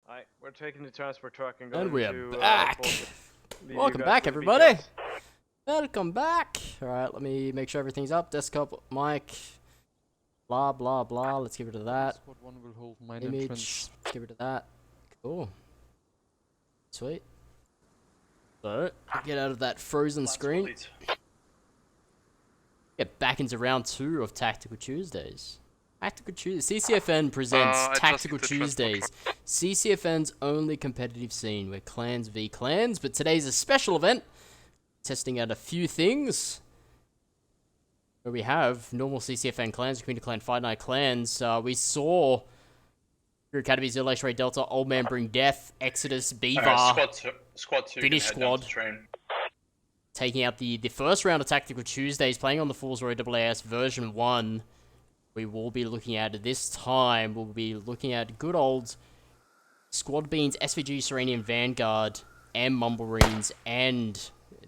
Alright, we're taking the transport truck and going And we're to back. Welcome back, everybody. Welcome back. Alright, let me make sure everything's up. Desktop, mic, blah, blah, blah. Let's get rid of that. Squad 1 will hold mine Image, entrance. let's get rid of that. Cool. Sweet. So, get out of that frozen screen. Get back into round 2 of Tactical Tuesdays. Tactical Tuesdays. CCFN presents Tactical Tuesdays. CCFN's only competitive scene where clans v clans, but today's a special event. Testing out a few things. Where we have normal CCFN clans, Community Clan, Fight Night clans. We saw Your Academy, Zero Ray Delta, Old Man Bring Death, Exodus, BVAR, Squad 2 Finish Squad. Taking out the first round of Tactical Tuesdays, playing on the Fool's Road AAS version 1. We will be looking at, this time, we'll be looking at good old Squad Beans, SVG, Serenian Vanguard, and Mumblemarines, and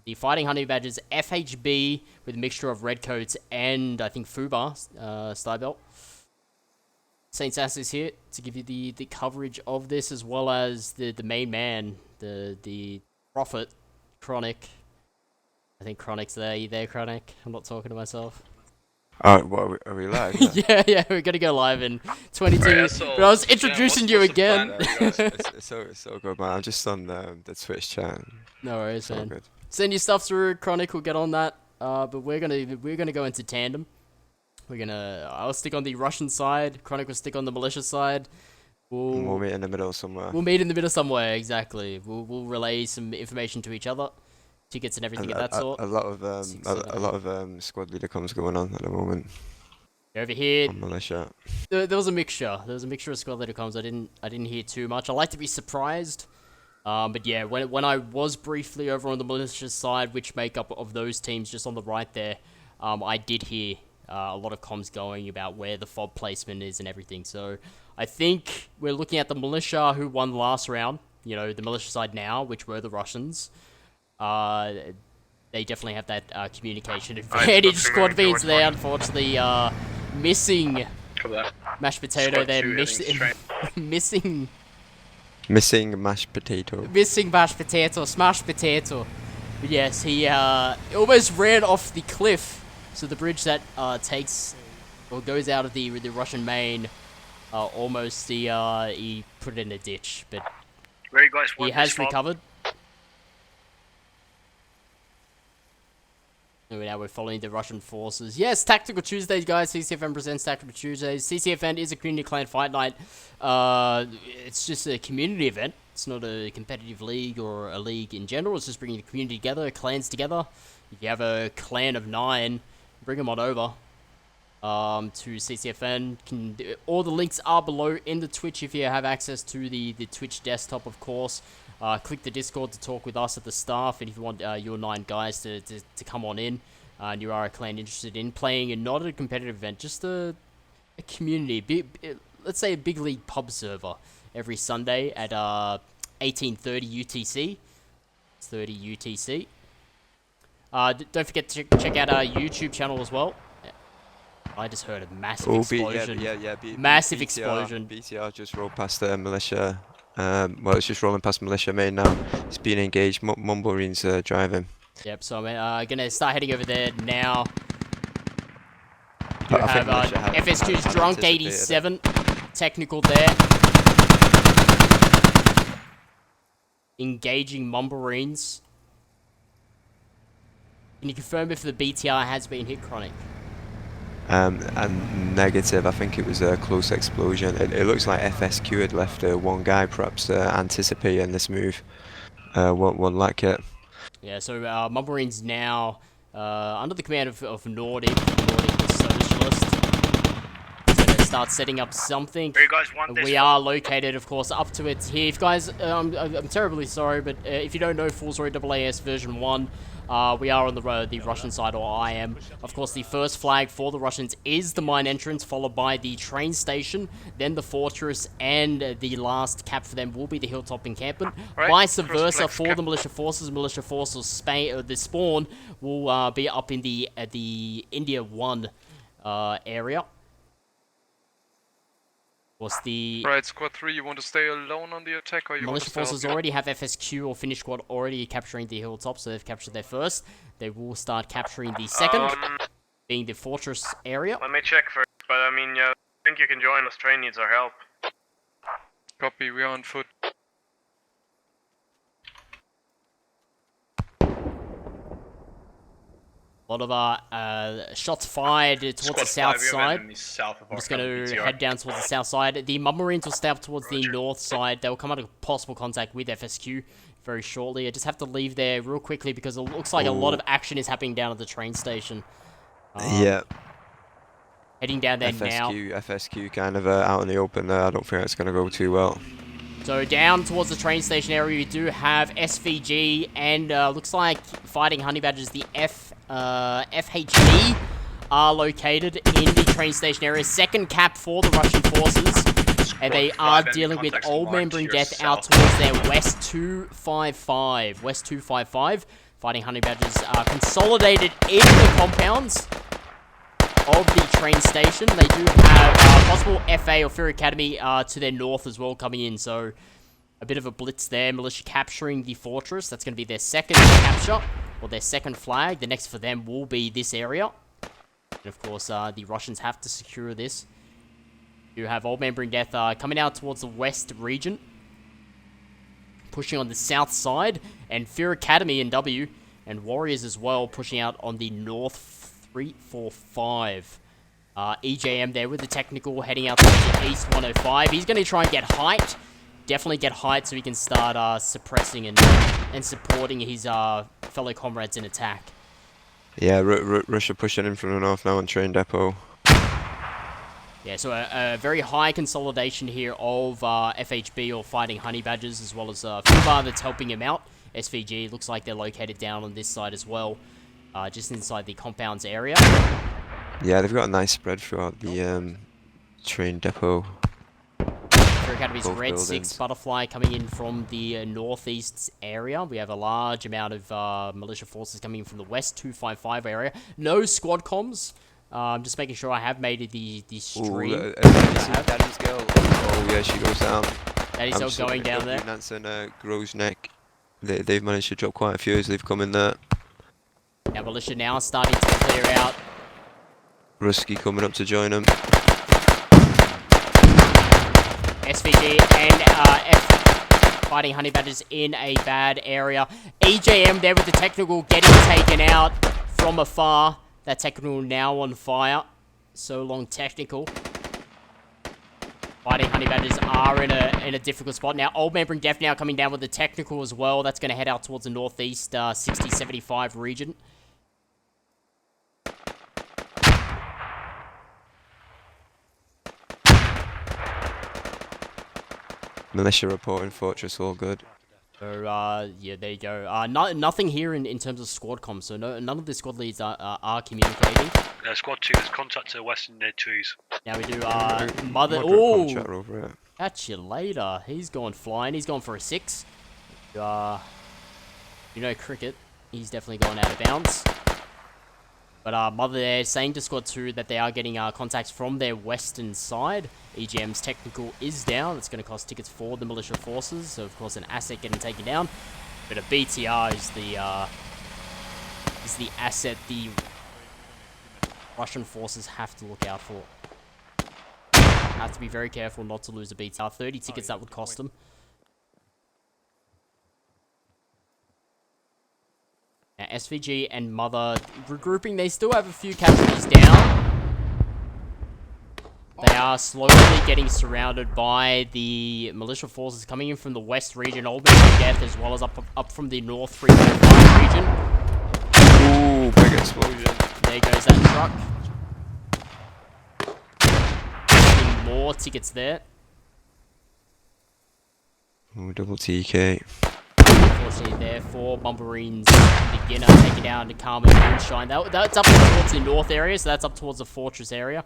the Fighting Honey Badgers, FHB, with a mixture of Redcoats and, I think, FUBAR, Star Belt. Saint Sasius here to give you the coverage of this, as well as the main man, the Prophet, Chronic. I think Chronic's there. You there, Chronic? I'm not talking to myself. What, are we live? Yeah, yeah, we're gonna go live in 22. But I was introducing you again. it's so good, man. I'm just on the Twitch chat. No worries, man. Good. Send your stuff through. Chronic will get on that. But we're gonna go into tandem. I'll stick on the Russian side. Chronic will stick on the militia side. We'll meet in the middle somewhere. We'll meet in the middle somewhere. Exactly. We'll relay some information to each other. Tickets and everything of that sort. A lot of squad leader comms going on at the moment. Over here, on militia. There was a mixture. There was a mixture of squad leader comms. I didn't hear too much. I like to be surprised. But yeah, when I was briefly over on the militia side, which make up of those teams just on the right there, I did hear a lot of comms going about where the FOB placement is and everything. So I think we're looking at the militia who won last round. You know, the militia side now, which were the Russians. They definitely have that communication advantage. Squad Beans there, unfortunately, missing mashed potato there, missing mashed potato. Missing mashed potato, smashed potato. But yes, he almost ran off the cliff. So the bridge that goes out of the Russian main, almost he put it in a ditch, but he has recovered. Now we're following the Russian forces. Yes, Tactical Tuesdays, guys. CCFN presents Tactical Tuesdays. CCFN is a community clan fight night. It's just a community event. It's not a competitive league or a league in general. It's just bringing the community together, clans together. If you have a clan of 9, bring them on over to CCFN. All the links are below in the Twitch if you have access to the Twitch desktop, of course. Click the Discord to talk with us at the staff, and if you want your 9 guys to come on in, and you are a clan interested in playing, and not a competitive event, just a community, let's say a big league pub server every Sunday at 18:30 UTC. It's 30 UTC. Don't forget to check out our YouTube channel as well. I just heard a massive explosion. Massive explosion. BTR just rolled past the militia. Well, it's just rolling past militia main now. It's being engaged. Mumblemarines driving. Yep, so I'm gonna start heading over there now. You have FS2's Drunk 87 technical there. Engaging Mumblemarines. Can you confirm if the BTR has been hit, Chronic? And negative. I think it was a close explosion. It looks like FSQ had left one guy, perhaps anticipating this move. Won't like it. Yeah, so Mumblemarines now under the command of Nordic the Socialist. So let's start setting up something. We are located, of course, up to it here. If guys, I'm terribly sorry, but if you don't know Fool's Road AAS version 1, we are on the Russian side, or I am. Of course, the first flag for the Russians is the mine entrance, followed by the train station, then the fortress, and the last cap for them will be the hilltop encampment. Vice versa for the militia forces. The spawn will be up in the India 1 area. Was the Right, Squad 3, you want to stay alone on the attack, or you want militia to stay forces already have FSQ or Finnish squad already capturing the hilltop, so they've captured their first. They will start capturing the second, being the fortress area. Let me check first, but I mean, yeah, I think you can join us. Train needs our help. Copy, we are on foot. A lot of shots fired towards the south side. I'm just going to head down towards the south side. The Marines will stay up towards the north side. They'll come under possible contact with FSQ very shortly. I just have to leave there real quickly because it looks like a lot of action is happening down at the train station. Yeah. Heading down there now. FSQ kind of out in the open there. I don't think it's going to go too well. So down towards the train station area, we do have SVG and looks like fighting honey badgers. The FHB are located in the train station area. Second cap for the Russian forces, and they are dealing with old man bring death out towards their west 255. West 255, fighting honey badgers are consolidated in the compounds of the train station. They do have possible FA or Fear Academy to their north as well coming in, so a bit of a blitz there. Militia capturing the fortress. That's going to be their second capture, or their second flag. The next for them will be this area. And of course, the Russians have to secure this. You have Old Man Bring Death coming out towards the west region, pushing on the south side, and Fear Academy in W, and Warriors as well, pushing out on the north 345. EJM there with the technical, heading out towards the east 105. He's going to try and get height. Definitely get height so he can start suppressing and supporting his fellow comrades in attack. Yeah, Russia pushing in from the north now on train depot. Yeah, so a very high consolidation here of FHB or fighting honey badgers, as well as FUBAR that's helping him out. SVG looks like they're located down on this side as well, just inside the compounds area. Yeah, they've got a nice spread throughout the train depot. Fear Academy's Red buildings. 6 Butterfly coming in from the northeast area. We have a large amount of militia forces coming in from the west 255 area. No squad comms. I'm just making sure I have made the stream. Daddy's girl. Oh yeah, she goes down. Daddy's girl going down there. Nansen Grows Neck. They've managed to drop quite a few as they've come in there. Now militia now starting to clear out. Rusky coming up to join them. SVG and fighting honey badgers in a bad area. EJM there with the technical getting taken out from afar. That technical now on fire. So long technical. Fighting honey badgers are in a difficult spot now. Old Man Bring Death now coming down with the technical as well. That's going to head out towards the northeast 60-75 region. Militia reporting fortress, all good. So, yeah, there you go. Nothing here in terms of squad comms, so none of the squad leads are communicating. Squad 2, there's contact to the west in their trees. Now we do, Mother... Ooh! Catch you later. He's gone flying. He's gone for a 6. You know cricket. He's definitely gone out of bounds. But Mother there saying to Squad 2 that they are getting contacts from their western side. EGM's technical is down. It's going to cost tickets for the militia forces. So, of course, an asset getting taken down. But a BTR is the asset the Russian forces have to look out for. Have to be very careful not to lose a BTR. 30 tickets that would cost them. Now, SVG and Mother regrouping. They still have a few casualties down. They are slowly getting surrounded by the militia forces coming in from the west region, Old Man Death, as well as up from the north 355 region. Ooh, big explosion. There goes that truck. Getting more tickets there. Ooh, double TK. Unfortunately, therefore, Bumperines beginner taking down to Calm and Moonshine. That's up towards the north area, so that's up towards the fortress area.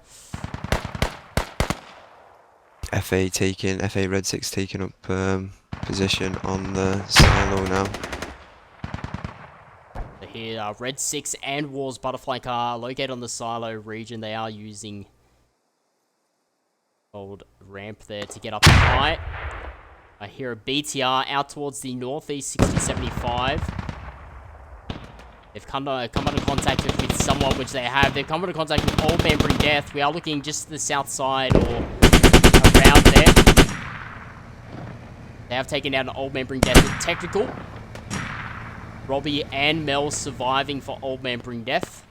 FA Red 6 taking up position on the silo now. So here, Red 6 and Wars Butterfly car located on the silo region. They are using Old ramp there to get up high. I hear a BTR out towards the northeast, 60-75. They've come under contact with someone, which they have. They've come into contact with Old Man Bring Death. We are looking just to the south side or around there. They have taken down Old Man Bring Death with technical. Robbie and Mel surviving for Old Man Bring Death.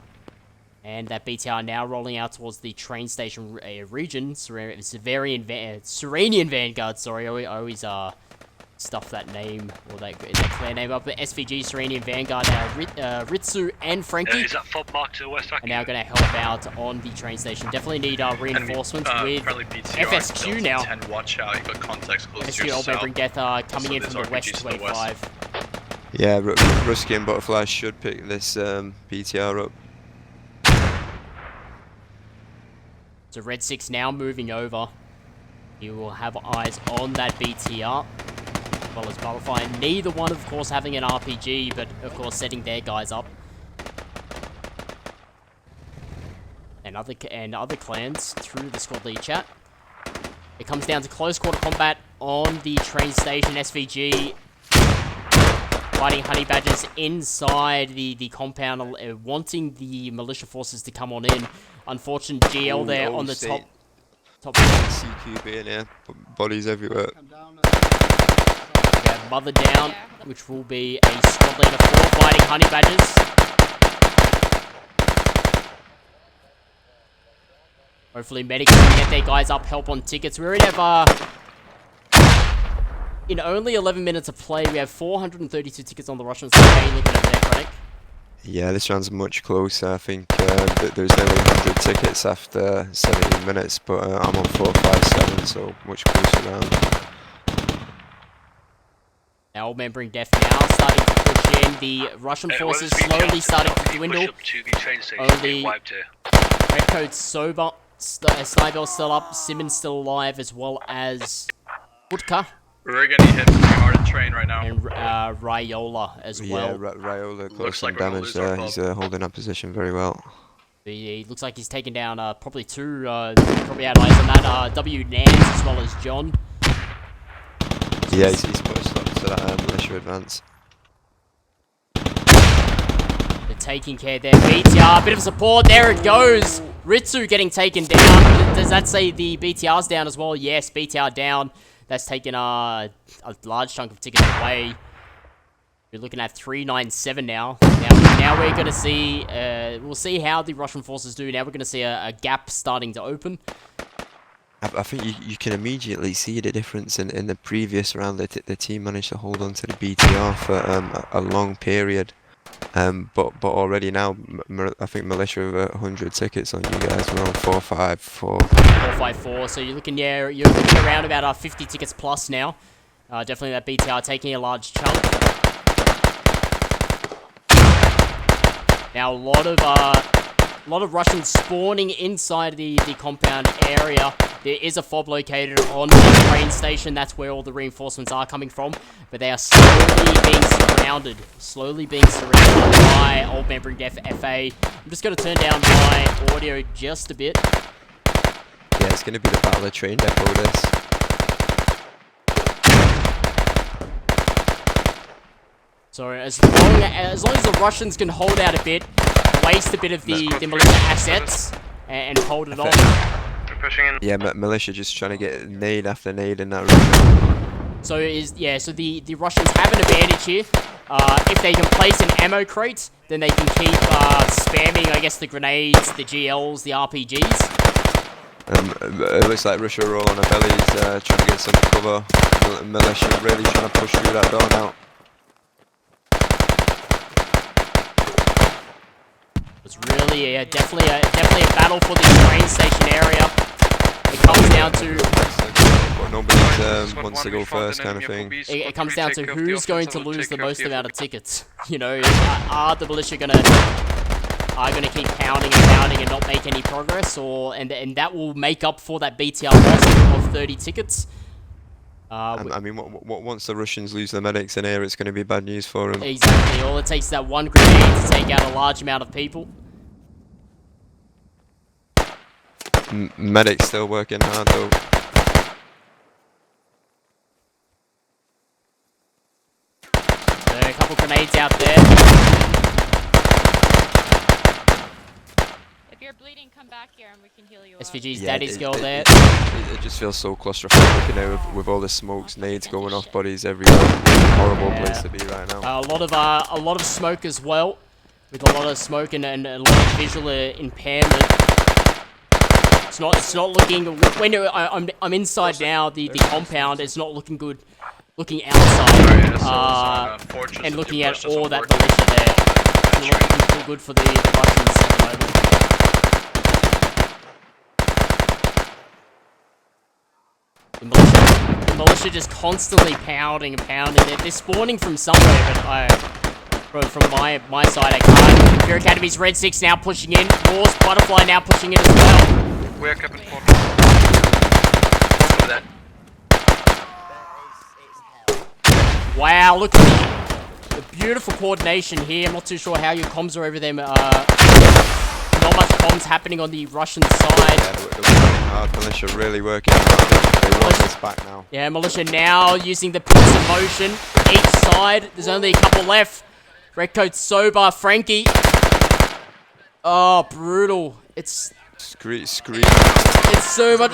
And that BTR now rolling out towards the train station region. Serenian Vanguard, sorry. I always stuff that name, or that clan name up. But SVG, Serenian Vanguard, Ritsu and Frankie Is that fob mark to the west? are now going to help out on the train station. Definitely need reinforcements with FSQ now. 10, watch out, you've got contacts close to FSQ your Old Man Bring Death coming in from the west RPGs to to the west. A5. Yeah, Rusky and Butterfly should pick this BTR up. So Red 6 now moving over. You will have eyes on that BTR. As well as Butterfly. Neither one, of course, having an RPG, but of course setting their guys up. And other clans through the squad lead chat. It comes down to close quarter combat on the train station. SVG fighting honey badgers inside the compound, wanting the militia forces to come on in. Unfortunate GL there on the top. CQB in here, bodies everywhere. We have Mother down, which will be a squad leader for fighting honey badgers. Hopefully medics can get their guys up, help on tickets. We already have in only 11 minutes of play, we have 432 tickets on the Russians. Okay, looking over there, Chronic. Yeah, this round's much closer. I think there's nearly 100 tickets after 17 minutes, but I'm on 457, so much closer round. Now Old Man Bring Death now starting to push in. The Russian forces slowly starting to dwindle. Only Red Coat Sober, Snybell still up, Simmons still alive, as well as Utka. We're getting hit pretty hard at train right now. And Raiola as well. Yeah, Raiola got Looks some like we're gonna damage lose our there. He's pub. holding that position very well. He looks like he's taken down probably two, probably had eyes on that, W. Nance as well as John. Yeah, he's put a stop to that militia advance. They're taking care there. BTR, bit of support, there it goes. Ritsu getting taken down. Does that say the BTR's down as well? Yes, BTR down. That's taken a large chunk of tickets away. We're looking at 397 now. Now we're going to see, we'll see how the Russian forces do. Now we're going to see a gap starting to open. I think you can immediately see the difference in the previous round. The team managed to hold on to the BTR for a long period. But already now, I think militia have 100 tickets on you guys. We're on 454. 454. So you're looking around about 50 tickets plus now. Definitely that BTR taking a large chunk. Now a lot of Russians spawning inside the compound area. There is a fob located on the train station. That's where all the reinforcements are coming from. But they are slowly being surrounded. By Old Man Bring Death FA. I'm just going to turn down my audio just a bit. Yeah, it's going to be the Battle of Train Depot, this. So as long as the Russians can hold out a bit, waste a bit of the militia assets, and hold it on. We're pushing in. Yeah, militia just trying to get nade after nade in that room. So the Russians have an advantage here. If they can place an ammo crate, then they can keep spamming, I guess, the grenades, the GLs, the RPGs. It looks like Russia are all on their bellies, trying to get some cover. Militia really trying to push through that door now. It's really definitely a battle for the train station area. It comes down to nobody wants to go first, kind of thing. It comes down to who's going to lose the most amount of tickets. You know, are the militia gonna keep pounding and not make any progress, and that will make up for that BTR loss of 30 tickets. I mean, once the Russians lose the medics in here, it's going to be bad news for them. Exactly. All it takes is that one grenade to take out a large amount of people. Medics still working hard though. a couple grenades out there. If you're bleeding, come back here and we can heal you up. SVG's daddy's girl there. It just feels so claustrophobic in there with all the smokes, nades going off bodies everywhere. Horrible place to be right now. A lot of smoke as well, with a lot of smoke and a lot of visual impairment. It's not looking. When I'm inside now, the compound. It's not looking good. Looking outside, and looking at all that militia there. It's not looking too good for the Russians at the moment. The militia just constantly pounding and pounding. They're spawning from somewhere, but from my side I can't. Fear Academy's Red 6 now pushing in. Wars Butterfly now pushing in as well. We're Captain Fort. That. Wow, look at the beautiful coordination here. I'm not too sure how your comms are over there. Not much comms happening on the Russian side. Yeah, they're working hard. Militia really working hard. They want this back now. Yeah, Militia now using the pinch of motion. Each side, there's only a couple left. Redcoat sober, Frankie. Oh, brutal. It's Scream. it's so much.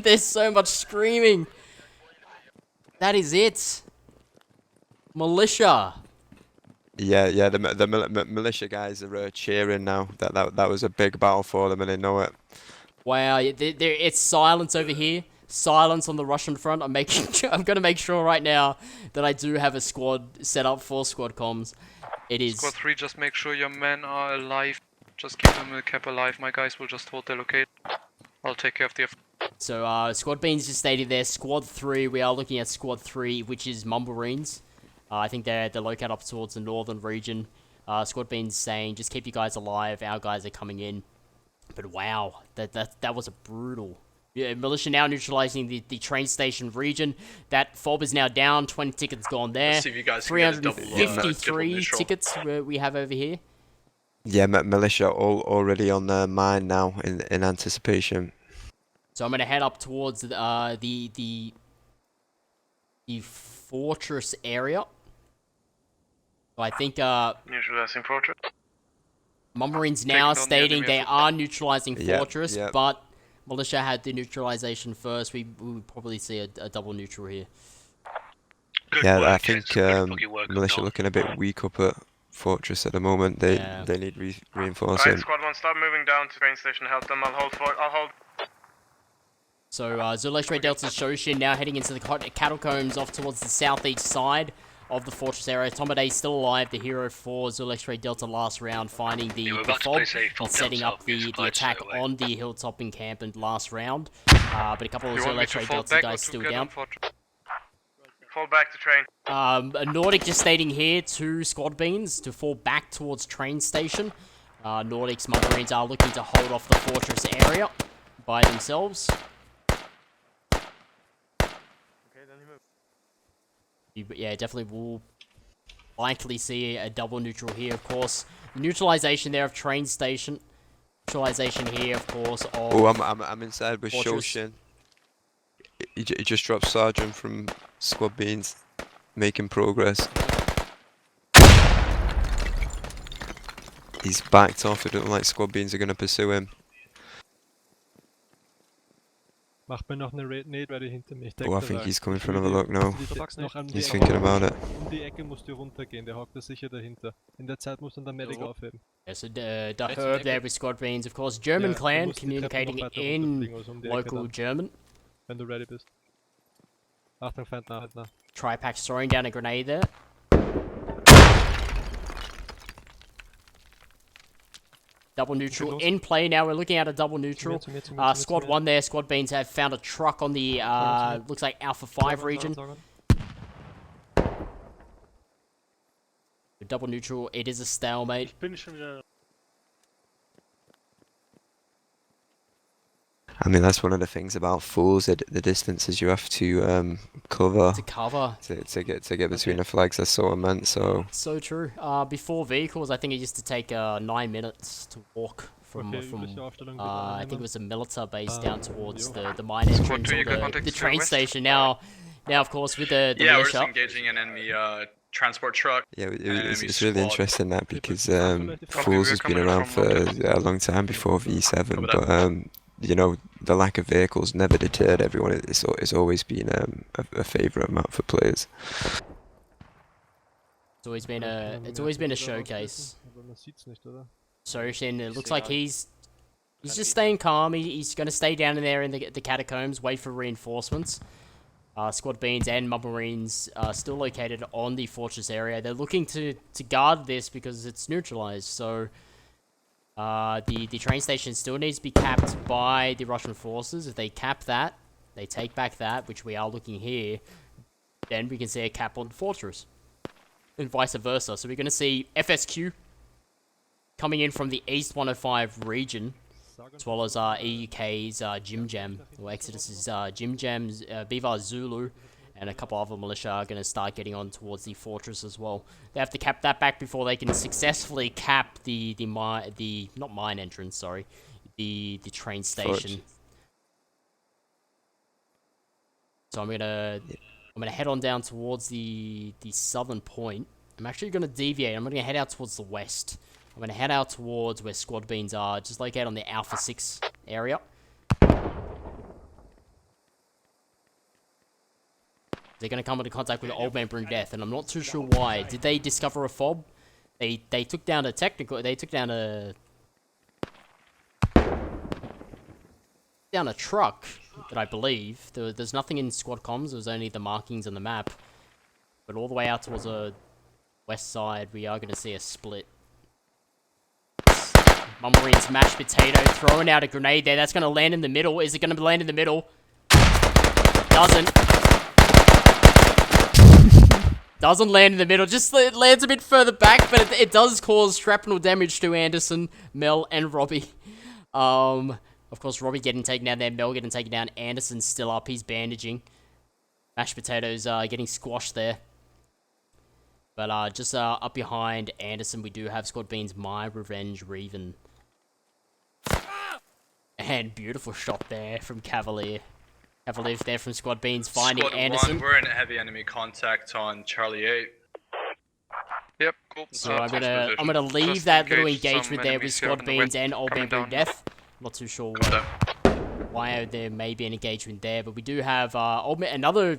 There's so much screaming. That is it. Militia. Yeah. The militia guys are cheering now. That was a big battle for them, and they know it. Wow, it's silence over here. Silence on the Russian front. I'm gonna make sure right now that I do have a squad set up for squad comms. It is. Squad 3, just make sure your men are alive. Just keep them kept alive. My guys will just hold their location. I'll take care of the. So, Squad Beans just stated there. Squad 3, we are looking at Squad 3, which is Mumblemarines. I think they're located up towards the northern region. Squad Beans saying, just keep you guys alive. Our guys are coming in. But wow, that was a brutal. Yeah, Militia now neutralizing the train station region. That fob is now down. 20 tickets gone there. Let's see if you guys can get a double, 353 neutral. tickets we have over here. Yeah, militia already on their mind now in anticipation. So I'm gonna head up towards the fortress area. So I think Neutralizing fortress. Mumblemarines now Taking down the stating enemy they as are neutralizing Yeah, fortress, yeah. but Militia had the neutralization first. We would probably see a double neutral here. Good Yeah, work, I think gents. Good fucking work, militia Don. looking a bit weak up at fortress at the moment. They need reinforcing. Alright, squad 1, start moving down to train station. Help them. I'll hold. So Zulu X-Ray Delta Shoshin now heading into the catacombs off towards the southeast side of the fortress area. Tomade still alive, the hero for Zulu X-Ray Delta last round, finding the we're about to fob place a fob and setting down up south, the get supplied attack straight away. on the hilltop encampment last round. But a couple of You want Zulu me X-Ray to fall Delta back or guys to still get down. on fortress? Fall back to train. A Nordic just stating here, 2 squad beans to fall back towards train station. Nordic's Mumblemarines are looking to hold off the fortress area by themselves. Yeah, definitely will likely see a double neutral here, of course. Neutralization there of train station. Neutralization here, of course, of... Oh, I'm inside with fortress. Shoshin. He just dropped Sergeant from Squad Beans, making progress. He's backed off. It doesn't like Squad Beans are going to pursue him. Mach mir noch eine Nade, weil die hinter mich Oh, I think he's coming for another look now. Noch an He's die thinking about it. die Ecke musst du runtergehen, der hockt da sicher dahinter. In der Zeit muss dann der Medic aufheben. Yeah, so the herb there with squad beans, of course. German Ja, du clan musst die Treppe noch communicating weiter in runterfliegen, also die Ecke local dann, German. wenn du ready bist. Achtung, Feind nah, halt nah. Tripax throwing down a grenade there. Double neutral in play now. We're looking at a double neutral. Squad 1 there. Squad beans have found a truck on the looks like Alpha 5 region. Double neutral. It is a stalemate. I mean, that's one of the things about fools, the distances you have to cover To cover. to get between the flags are so immense. So true. Before vehicles, I think it used to take 9 minutes to walk from I think it was a Milita base down towards the mine entrance or the train station. Now of course with the Yeah, we're just militia. engaging an enemy transport truck. Yeah, enemy it's really squad. interesting that because From Fools has been coming around from for London. a long time before V7, Cover but you know, the lack of vehicles never deterred everyone. It's always been a favourite map for players. It's always been a showcase. Aber man sieht's nicht, oder? So Shin, it looks like he's just staying calm. He's gonna stay down in there in the catacombs, wait for reinforcements. Squad Beans and Mud Marines are still located on the fortress area. They're looking to guard this because it's neutralized. So the train station still needs to be capped by the Russian forces. If they cap that, they take back that, which we are looking here, then we can see a cap on the fortress. And vice versa. So we're going to see FSQ coming in from the East 105 region, as well as EUK's Jim Jam, or Exodus's Jim Jam's BVAR Zulu, and a couple other militia are going to start getting on towards the fortress as well. They have to cap that back before they can successfully cap the not mine entrance, sorry, the train station. So I'm gonna head on down towards the southern point. I'm actually gonna deviate. I'm gonna head out towards the west. I'm gonna head out towards where Squad Beans are, just located on the Alpha 6 area. They're gonna come into contact with Old Man Bring Death, and I'm not too sure why. Did they discover a fob? They took down a truck that I believe. There's nothing in squad comms. There was only the markings on the map. But all the way out towards the west side, we are going to see a split. Mummarines mashed potato, throwing out a grenade there. That's going to land in the middle. Is it going to land in the middle? Doesn't. Doesn't land in the middle. Just it lands a bit further back, but it does cause shrapnel damage to Anderson, Mel, and Robbie. Of course, Robbie getting taken down there, Mel getting taken down, Anderson's still up, he's bandaging. Mashed potatoes getting squashed there. But just up behind Anderson, we do have Squad Beans, My Revenge, Reven. And beautiful shot there from Cavalier. Cavalier there from Squad Beans, finding Squad Anderson. 1, we're in heavy enemy contact on Charlie 8. Yep, cool. So I'm gonna leave that little engagement there with Squad Beans and Old Man Bring Death. Not too sure why there may be an engagement there, but we do have another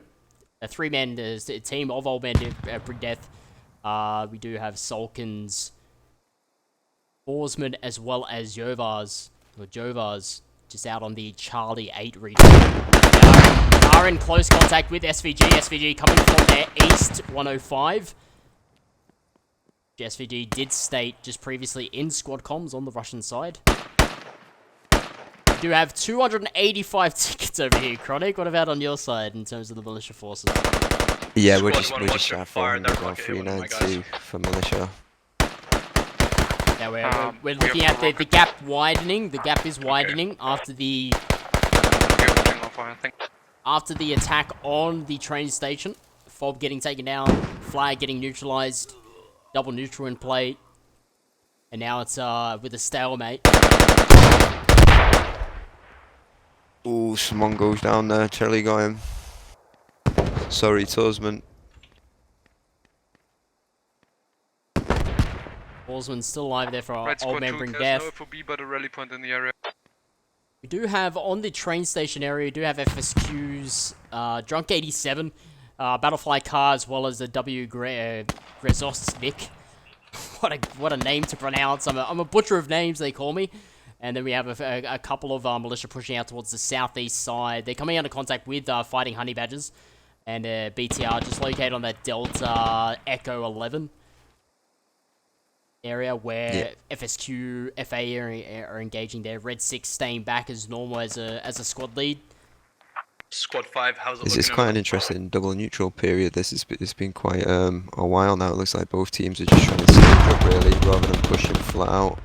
three-man team of Old Man Bring Death. We do have Sulkins, Borsman, as well as Jovars just out on the Charlie 8 region. They are in close contact with SVG. SVG coming from their East 105. SVG did state just previously in squad comms on the Russian side. We do have 285 tickets over here, Chronic. What about on your side in terms of the militia forces? Yeah, we're Squad just 1, at fire, 400 that or rocket hit one of my 392 for militia. Yeah, we're looking at the gap widening. The gap is widening after the attack on the train station. Fob getting taken down, Flag getting neutralized, double neutral in play, and now it's with a stalemate. Ooh, someone goes down there. Charlie got him. Sorry, Tosman. Borsman's still alive there for our Right, Old squad Man 2, Bring there's Death. no FOB but a rally point in the area. We do have, on the train station area, we do have FSQs, Drunk 87, Battlefly car, as well as the W. Grezostnik. What a name to pronounce. I'm a butcher of names, they call me. And then we have a couple of militia pushing out towards the southeast side. They're coming into contact with fighting honey badgers. And BTR just located on that Delta Echo 11 area where FSQ, FA are engaging there. Red 6 staying back as normal as a squad lead. Squad 5, how's it This looking? is quite an interesting double neutral period. It's been quite a while now. It looks like both teams are just trying to save up really rather than pushing flat out.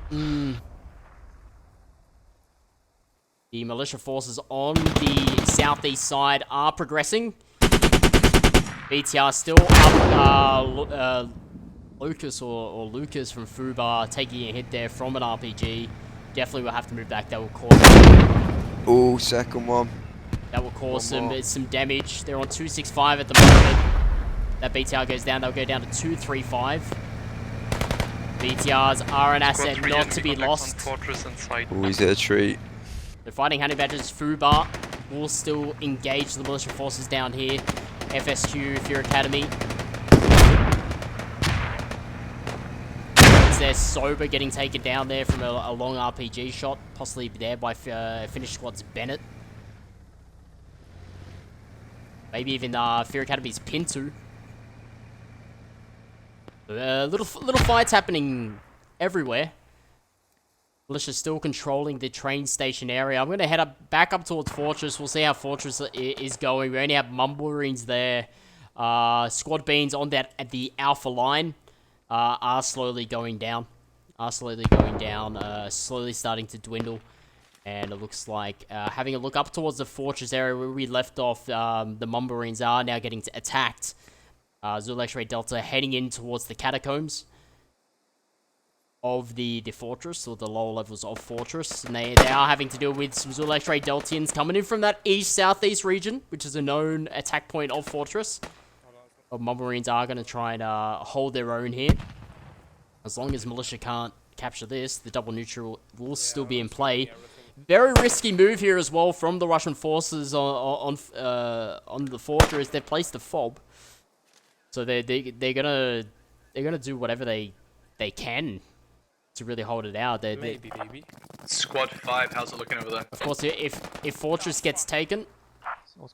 The militia forces on the southeast side are progressing. BTR still up. Lucas or Lucas from Fubar taking a hit there from an RPG. Definitely will have to move back. That will cause. Oh, second one. That will cause some damage. They're on 265 at the moment. That BTR goes down. They'll go down to 235. BTRs are an asset Squad 3 not to be enemy contacts lost. on fortress inside. Oh, he's at a tree. They're fighting honey badgers. Fubar will still engage the militia forces down here. FSQ, Fear Academy. They're sober, getting taken down there from a long RPG shot, possibly there by Finnish Squad's Bennett. Maybe even Fear Academy's Pintu. Little fights happening everywhere. Militia's still controlling the train station area. I'm going to head back up towards Fortress. We'll see how Fortress is going. We only have Mumble Marines there. Squad Beans on at the Alpha line are slowly going down. Slowly starting to dwindle. And it looks like, having a look up towards the Fortress area where we left off, the Mumble Marines are now getting attacked. Zulu X-Ray Delta heading in towards the catacombs of the fortress, or the lower levels of fortress, and they are having to deal with some Zulu X-Ray Deltians coming in from that east-southeast region, which is a known attack point of fortress. Mumble Marines are going to try and hold their own here. As long as militia can't capture this, the double neutral will still be in play. Very risky move here as well from the Russian forces on the fortress. They've placed a fob. So they're gonna do whatever they can to really hold it out. Maybe. Squad 5, how's it looking over there? Of course, if Fortress gets taken, We're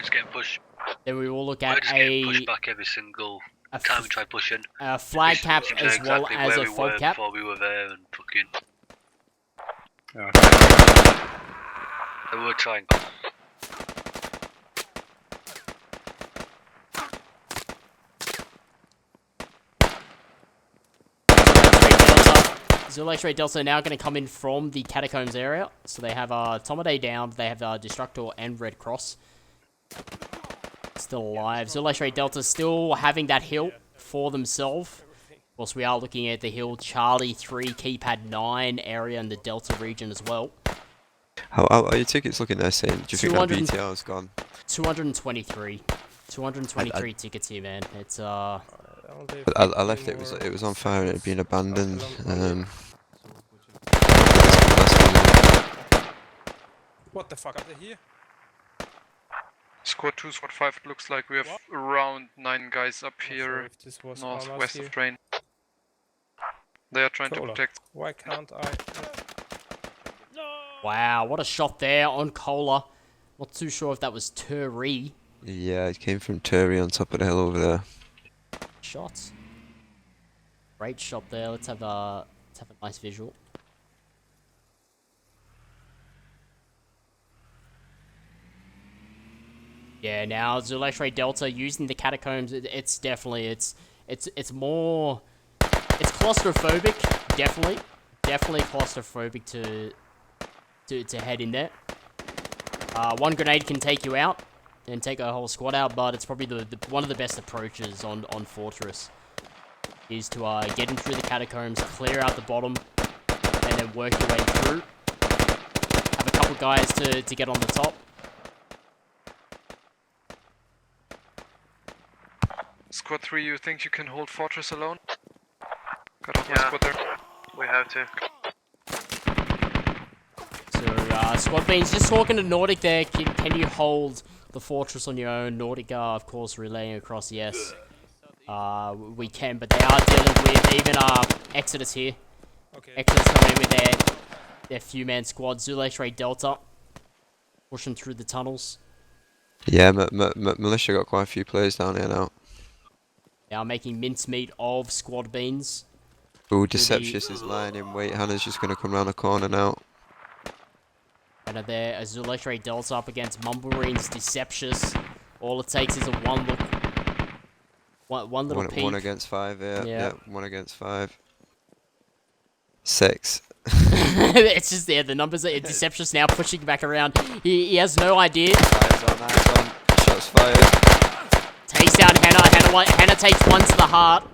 just getting pushed. then we will look We're at just getting pushed back every single time we try pushing. a flag cap We know as well exactly as where a we fob were cap. before we were there and fucking. And we were trying. Zulu X-Ray Delta are now going to come in from the catacombs area. So they have Tomade down, they have Destructor and Red Cross still alive. Zulu X-Ray Delta still having that hill for themselves. Of course, we are looking at the hill Charlie 3, keypad 9 area in the Delta region as well. How are your tickets looking there, Saint? Do you think that 200 BTR's gone? 223. 223 tickets here, man. It's I left it was on fire and it had been abandoned. What the fuck? Are they here? Squad 2, Squad 5, it looks like we have around 9 guys up here, If this was northwest here. of train. They are trying to Cola. protect. Why can't I? wow, what a shot there on Cola. Not too sure if that was Turi. Yeah, it came from Turi on top of the hill over there. Shots. Great shot there. Let's have a nice visual. Yeah, now Zulu X-Ray Delta using the catacombs. It's definitely it's more claustrophobic. Definitely claustrophobic to head in there. One grenade can take you out and take a whole squad out, but it's probably one of the best approaches on Fortress is to get in through the catacombs, clear out the bottom, and then work your way through. Have a couple guys to get on the top. Squad 3, you think you can hold Fortress alone? Got off my Yeah. squad there. We have to. So, Squad Beans, just talking to Nordic there, can you hold the Fortress on your own? Nordic, of course, relaying across, yes. We can, but they are dealing with even Exodus here. Okay. Exodus coming in with their few-man squad. Zulu X-Ray Delta pushing through the tunnels. Yeah, militia got quite a few players down here now. They are making mincemeat of Squad Beans. Ooh, Deceptious is lying in wait. Hannah's just going to come around the corner now. And there, a Zulu X-Ray Delta up against Mumble Marines Deceptious. All it takes is a one look. One little peek. 1 against 5, yeah. Yeah. Yeah, 1 against 5. 6. It's just there, the numbers are Deceptious now pushing back around. He has no idea. Eyes on. Shots fired. Takes down Hannah. Hannah takes one to the heart.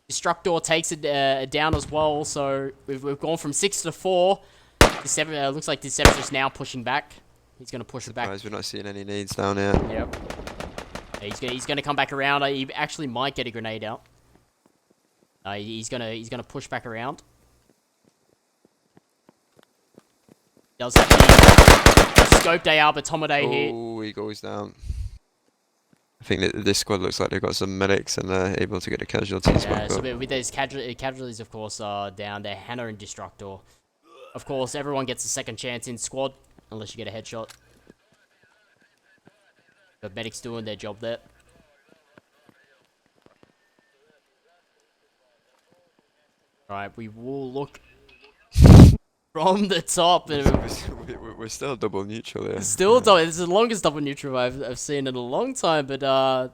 Destructor takes it down as well. So we've gone from 6 to 4. Looks like Deception's now pushing back. He's going to push it back. Surprised we're not seeing any needs down here. Yep. He's gonna come back around. He actually might get a grenade out. He's gonna push back around. Does have the scoped AR Automata here. Oh, he goes down. I think that this squad looks like they've got some medics and they're able to get the casualties back So up. with those casualties, of course, down there, Hannah and Destructor. Of course, everyone gets a second chance in squad, unless you get a headshot. The medics doing their job there. Right, we will look from the top. We're still double neutral here. Still double. This is the longest double neutral I've seen in a long time. But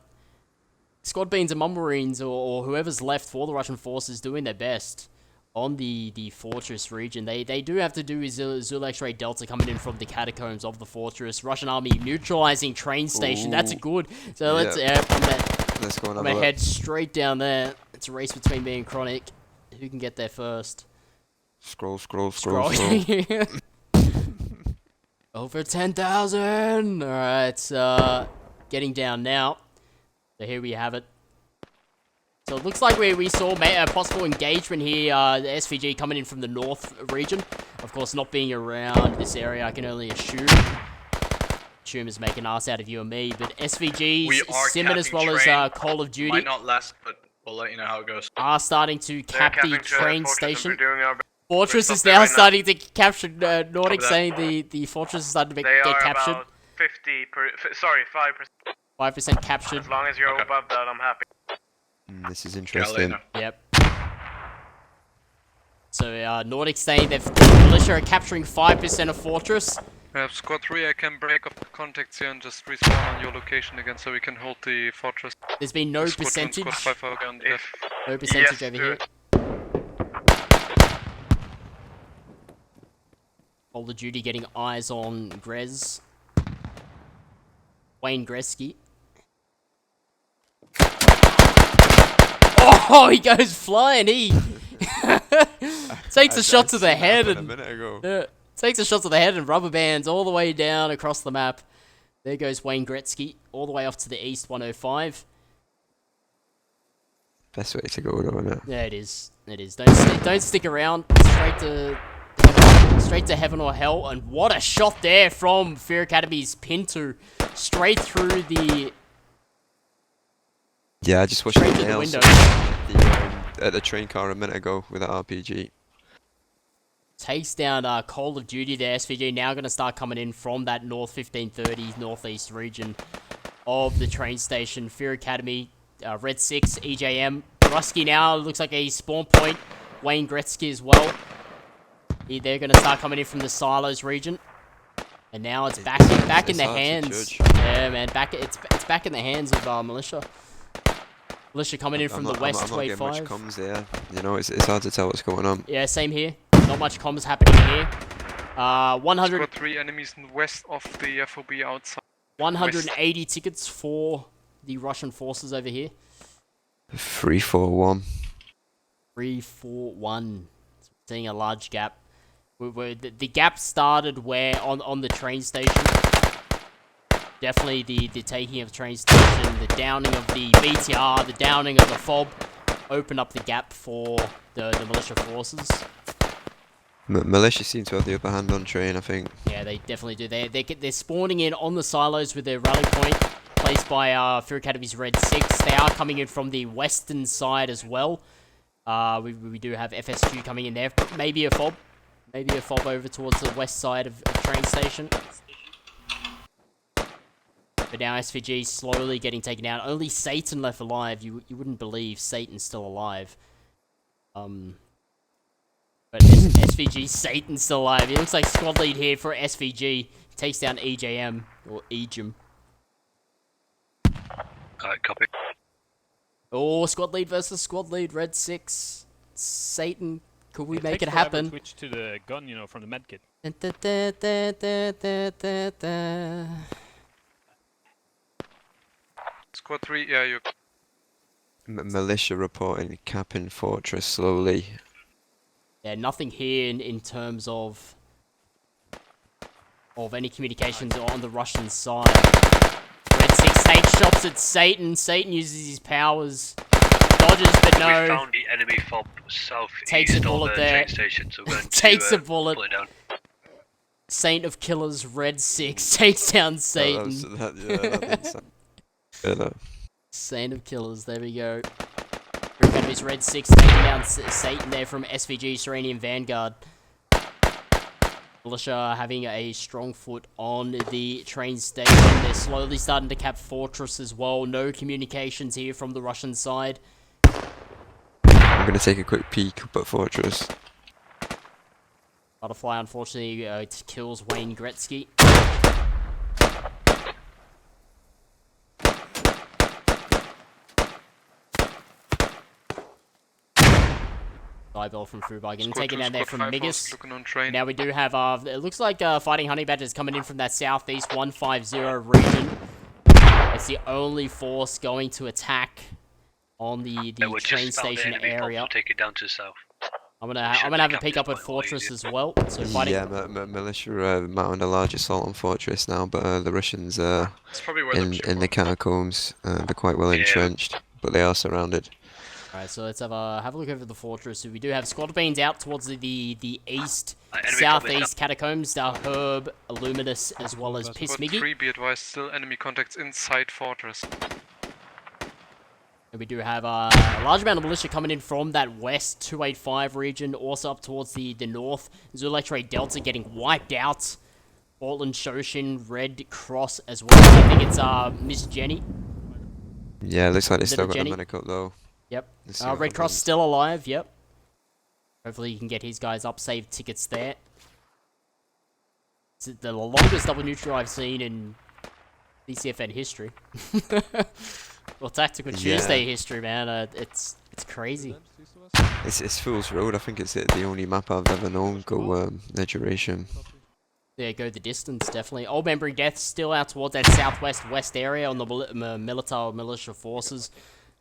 Squad Beans and Mummarines or whoever's left for the Russian forces doing their best on the fortress region. They do have to do is Zul X-Ray Delta coming in from the catacombs of the fortress. Russian army neutralizing train station. That's a good. So let's let's go and I'm have a gonna head straight down there. It's a race between me and Chronic. Who can get there first? Scroll. Over 10,000. All right, getting down now. So here we have it. So it looks like we saw a possible engagement here. The SVG coming in from the north region. Of course, not being around this area, I can only assume. Assume is making ass out of you and me. But SVGs, Simon as well as Call of Duty, Might not last, but we'll let you know how it goes. are starting to cap the train station. Fortress is Stop there now right now. starting to capture. Nordic saying the fortress is starting to They get are captured. about 5%. 5% captured. As long as you're above that, I'm happy. This is Yeah, I'll let you interesting. know. Yep. So Nordic saying that the militia are capturing 5% of fortress. Squad 3, I can break up the contacts here and just respawn on your location again so we can hold the fortress. There's been no Squad 1, percentage. Squad 5 are on the left. No percentage Yes, over do here. it. Call of Duty getting eyes on Grez. Wayne Gretzky. Oh, he goes flying. He takes a shot to the head A and minute ago. takes a shot to the head and rubber bands all the way down across the map. There goes Wayne Gretzky all the way off to the east 105. Best way to go, though, isn't it? Yeah, it is. It is. Don't stick around. Straight to heaven or hell. And what a shot there from Fear Academy's Pinto, straight through the Yeah, I just watched straight the through the nails window. at the train car a minute ago with an RPG. Takes down Call of Duty. The SVG now going to start coming in from that north 1530 northeast region of the train station. Fear Academy, Red 6, EJM. Rusky now looks like a spawn point. Wayne Gretzky as well. They're going to start coming in from the silos region. And now it's back in the hard to hands. judge. Yeah, man, it's back in the hands of militia. Militia coming in from the west I'm not getting 285. much comms there. You know, it's hard to tell what's going on. Yeah, same here. Not much comms happening here. 100. Squad 3 enemies west of the FOB outside. 180 tickets for the Russian forces over here. 3-4-1. 3-4-1. Seeing a large gap. The gap started where on the train station. Definitely the taking of the train station, the downing of the BTR, the downing of the FOB opened up the gap for the militia forces. Militia seem to have the upper hand on train, I think. Yeah, they definitely do. They're spawning in on the silos with their rally point placed by Fear Academy's Red 6. They are coming in from the western side as well. We do have FSQ coming in there. Maybe a FOB. Maybe a FOB over towards the west side of train station. But now SVG slowly getting taken out. Only Satan left alive. You wouldn't believe Satan's still alive. But SVG Satan's still alive. He looks like squad lead here for SVG. Takes down EJM or EJM. Alright, copy. Oh, squad lead versus squad lead. Red 6. Satan. Could we make it happen? Switch to the gun, you know, from the medkit. Squad 3, yeah, you. Militia reporting capping fortress slowly. Yeah, nothing here in terms of any communications on the Russian side. Red 6 Take shots at Satan. Satan uses his powers. Dodges, but We no. found the enemy fob southeast Takes a of bullet the there. train station, so we're going Takes to a bullet. pull it down. Saint of Killers, Red 6, takes down That Satan. that didn't sound good, though. Saint of Killers, there we go. Group enemies, Red 6, taking down Satan there from SVG, Serenian Vanguard. Militia having a strong foot on the train station. They're slowly starting to cap Fortress as well. No communications here from the Russian side. I'm gonna take a quick peek up at Fortress. Butterfly, unfortunately, kills Wayne Gretzky. Diebell from Fubag and taken down there from Migas. Now we do have, it looks like Fighting Honey Badgers coming in from that southeast 150 region. It's the only force going to attack on the train station area. Take it down to the south. I'm gonna have a peek up at Fortress as well. So fighting. Yeah, militia mounting a large assault on Fortress now, but the Russians are It's probably where in the catacombs. They're quite well entrenched, but they are surrounded. Alright, so let's have a look over the fortress. So we do have squad beans out towards the east, Enemy southeast catacombs. Herb, Illuminous, as well as Piss Squad Miggy. 3, be advised, still enemy contacts inside Fortress. And we do have a large amount of militia coming in from that west 285 region, also up towards the north. Zulektre Delta getting wiped out. Portland Shoshin, Red Cross as well. I think it's Miss Jenny. Yeah, looks like they still got Jenny. the medic up though. Yep. Let's see what Red Cross happens. still alive, yep. Hopefully you can get his guys up, save tickets there. It's the longest double neutral I've seen in CCFN history. Well, Tactical Tuesday history, man. It's crazy. It's Fool's Road. I think it's the only map I've ever known go the duration. Yeah, go the distance, definitely. Old Memory Death still out towards that southwest area on the militia forces.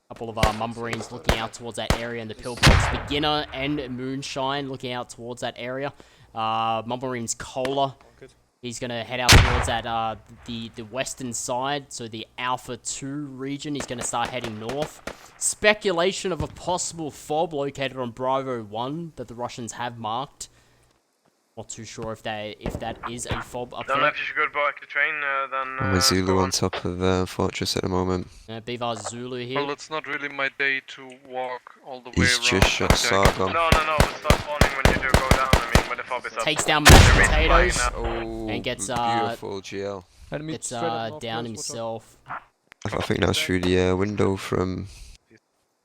Couple of Mumbarines looking out towards that area, and the Pillbox Beginner and Moonshine looking out towards that area. Mumbarine's Cola. He's gonna head out towards that the western side, so the Alpha 2 region. He's gonna start heading north. Speculation of a possible fob located on Bravo 1 that the Russians have marked. Not too sure if that is a fob up Don't know there. if you should go back to train, then... I'm with Zulu go on top of Fortress at the moment. BVAR Zulu here. Well, it's not really my day to walk all the way He's around. just shot Sargon. No, but start spawning when you do go down, I mean, when the fob is up. Takes down mashed They're really potatoes. flying Oh, And gets, beautiful GL. Enemy Gets straight up north, down close, himself I think that's through the window from.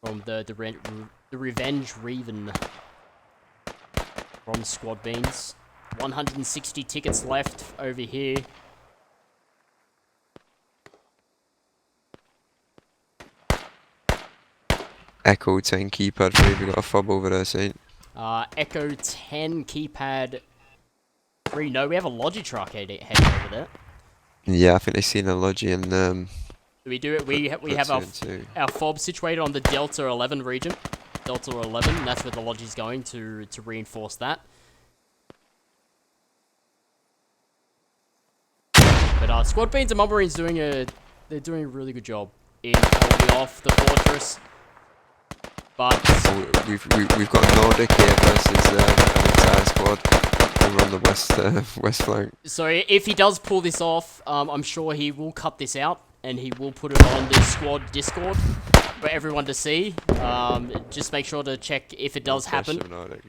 from the Revenge Reven from Squad Beans. 160 tickets left over here. Echo 10 keypad 3, we got a fob over there, Saint. Echo 10 keypad 3. No, we have a Logi truck heading over there. Yeah, I think they've seen a Logi and We do it. We have our fob situated on the Delta 11 region. Delta 11. That's where the Logi's going to reinforce that. But Squad Beans and Mumbarines doing a really good job in holding off the fortress. But we've got Nordic here versus an entire squad over on the west flank. so if he does pull this off, I'm sure he will cut this out and he will put it on the squad Discord for everyone to see. Just make sure to check if it does happen. Nordic,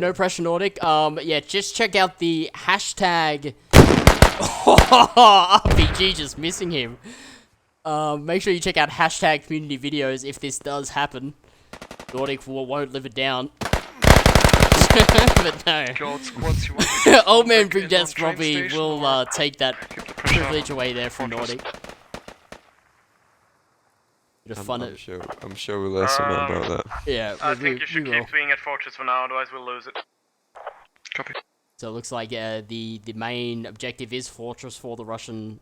No pressure Nordic. Yeah, just check out the hashtag. RPG just missing him. Make sure you check out hashtag community videos if this does happen. Nordic won't live it down. But no. God, squads, you want me to Old man back Big in Death on train probably station will or take that keep the pressure privilege on away there from Fortress? Nordic. Bit of fun. I'm sure we'll learn something about that. Yeah, I think you should we will. keep being at Fortress for now, otherwise we'll lose it. Copy. So it looks like the main objective is Fortress for the Russians.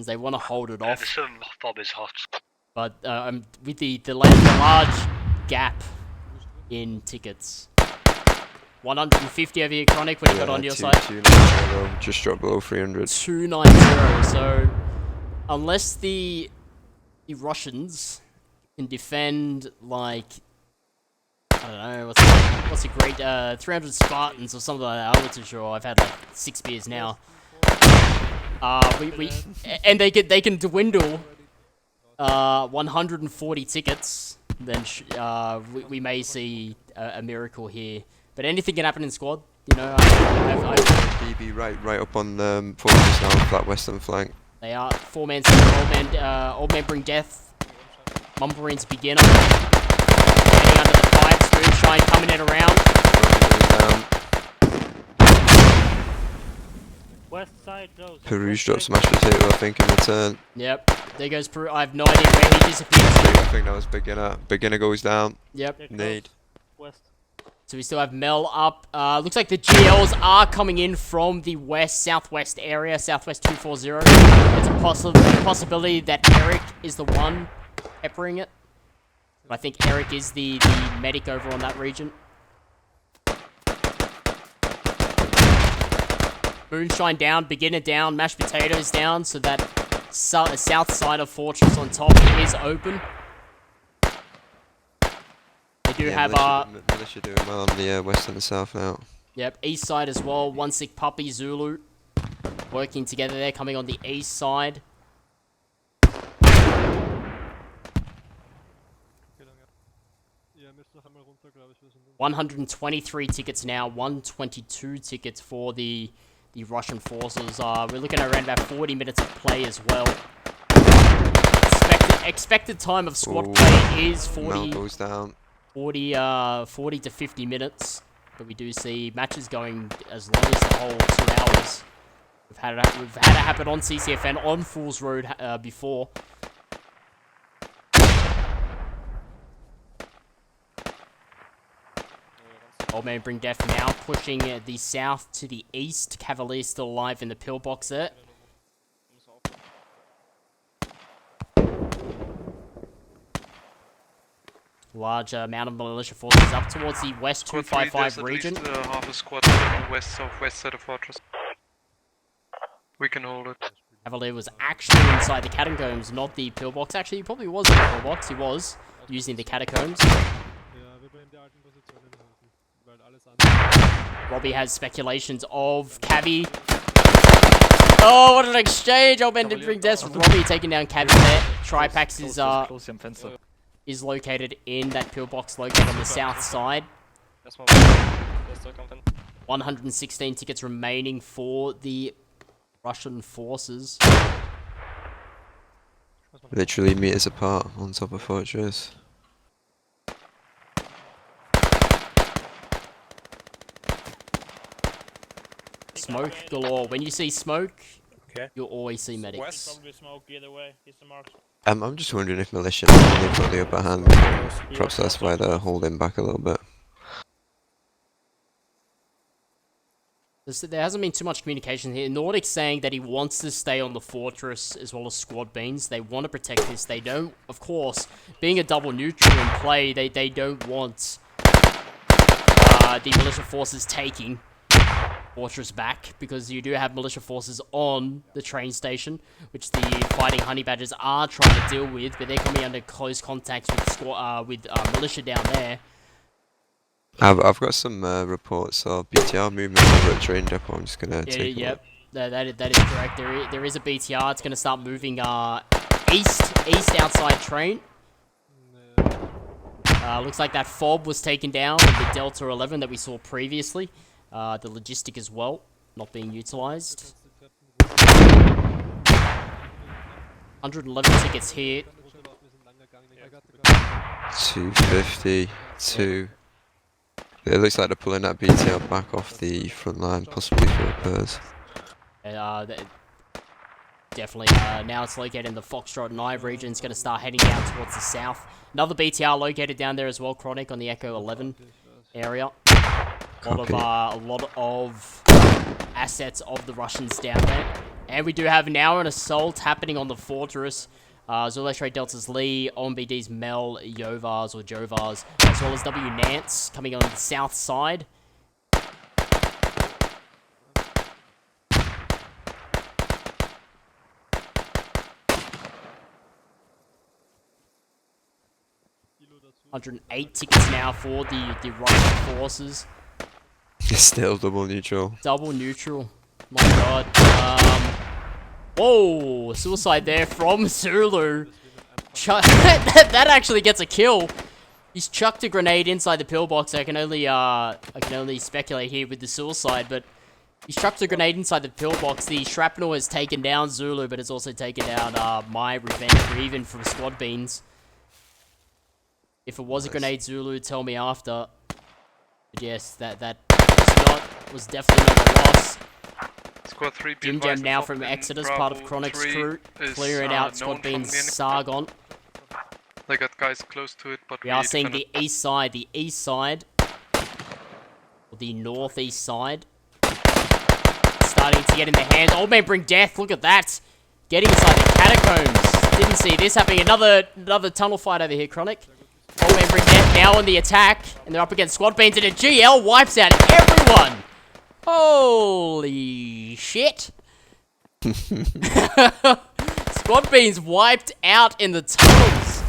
They want to hold it The off, southern fob is hot. but with the large gap in tickets. 150 over here, Chronic, when you got on your side. 290, just dropped below 300. 290, so unless the Russians can defend like, I don't know, what's a great 300 Spartans or something like that. I'm not too sure. I've had like 6 beers now. And they can dwindle 140 tickets. Then we may see a miracle here. But anything can happen in squad. You know, BB right up on fortress now, that western flank. They are 4-man center, old man bring death. Mumbrain's beginner. Getting under the pipe, Moonshine coming in around. West side goes. Peru's dropped smash potato, I think, in return. Yep, there goes Peru. I have no idea where he disappeared. I think that was beginner. Beginner goes down. Yep. Nade. West. So we still have Mel up. Looks like the GLs are coming in from the southwest area, southwest 240. There's a possibility that Eric is the one peppering it. I think Eric is the medic over on that region. Moonshine down, beginner down, mashed potatoes down, so that south side of Fortress on top is open. They do have militia doing well on the west and the south now. Yep, east side as well. One sick puppy, Zulu, working together there, coming on the east side. 123 tickets now, 122 tickets for the Russian forces. We're looking at around about 40 minutes of play as well. Expected time of squad play is 40 to 50 minutes, but we do see matches going as long as the whole 2 hours. We've had it happen on CCFN on Fool's Road before. Old man bring death now, pushing the south to the east. Cavalier still alive in the pillbox there. Large amount of militia forces up towards the west 255 region. At least, half a squad on the west southwest side of Fortress. We can hold it. Cavalier was actually inside the catacombs, not the pillbox. Actually, he probably was in the pillbox. He was using the catacombs. Robbie has speculations of Cavi. Oh, what an exchange! Old man did bring death. Robbie taking down Cavi there. Tripax is located in that pillbox located on the south side. 116 tickets remaining for the Russian forces. Literally meters apart on top of Fortress. Smoke galore. When you see smoke, you'll always see medics. I'm just wondering if militia they've got the upper hand. Perhaps that's why they're holding back a little bit. There hasn't been too much communication here. Nordic's saying that he wants to stay on the fortress as well as squad beans. They want to protect this. They don't, of course, being a double neutral in play, they don't want the militia forces taking Fortress back, because you do have militia forces on the train station, which the fighting honey badgers are trying to deal with, but they're coming under close contact with militia down there. I've got some reports of BTR movement over at train depot. I'm just gonna take a look. That is correct. There is a BTR. It's gonna start moving east outside train. Looks like that fob was taken down with the Delta 11 that we saw previously. The logistic as well, not being utilized. 111 tickets here. 252. It looks like they're pulling that BTR back off the front line, possibly for repairs. Definitely, now it's located in the Foxtrot and Ive region. It's going to start heading down towards the south. Another BTR located down there as well, Chronic, on the Echo 11 area. A lot of assets of the Russians down there. And we do have now an assault happening on the fortress. Zuleshre Delta's Lee, OMBD's Mel, Jovars, as well as W Nance coming on the south side. 108 tickets now for the Russian forces. Still double neutral. Double neutral. My god. Whoa! Suicide there from Zulu. That actually gets a kill. He's chucked a grenade inside the pillbox. I can only speculate here with the suicide, but he's chucked a grenade inside the pillbox. The shrapnel has taken down Zulu, but it's also taken down my revenge Reven from Squad Beans. If it was a grenade, Zulu, tell me after. But yes, that was definitely not a loss. Squad 3 Jim Jam now from Exodus, part of Chronic's crew, clearing out Squad Beans Sargon. They got guys close to it, but we are seeing the east side, or the northeast side, starting to get in the hands. Old Man Bring Death, look at that, getting inside the catacombs. Didn't see this happening. Another tunnel fight over here, Chronic. Old Man Bring Death now on the attack, and they're up against Squad Beans, and a GL wipes out everyone. Holy shit. Squad Beans wiped out in the tunnels.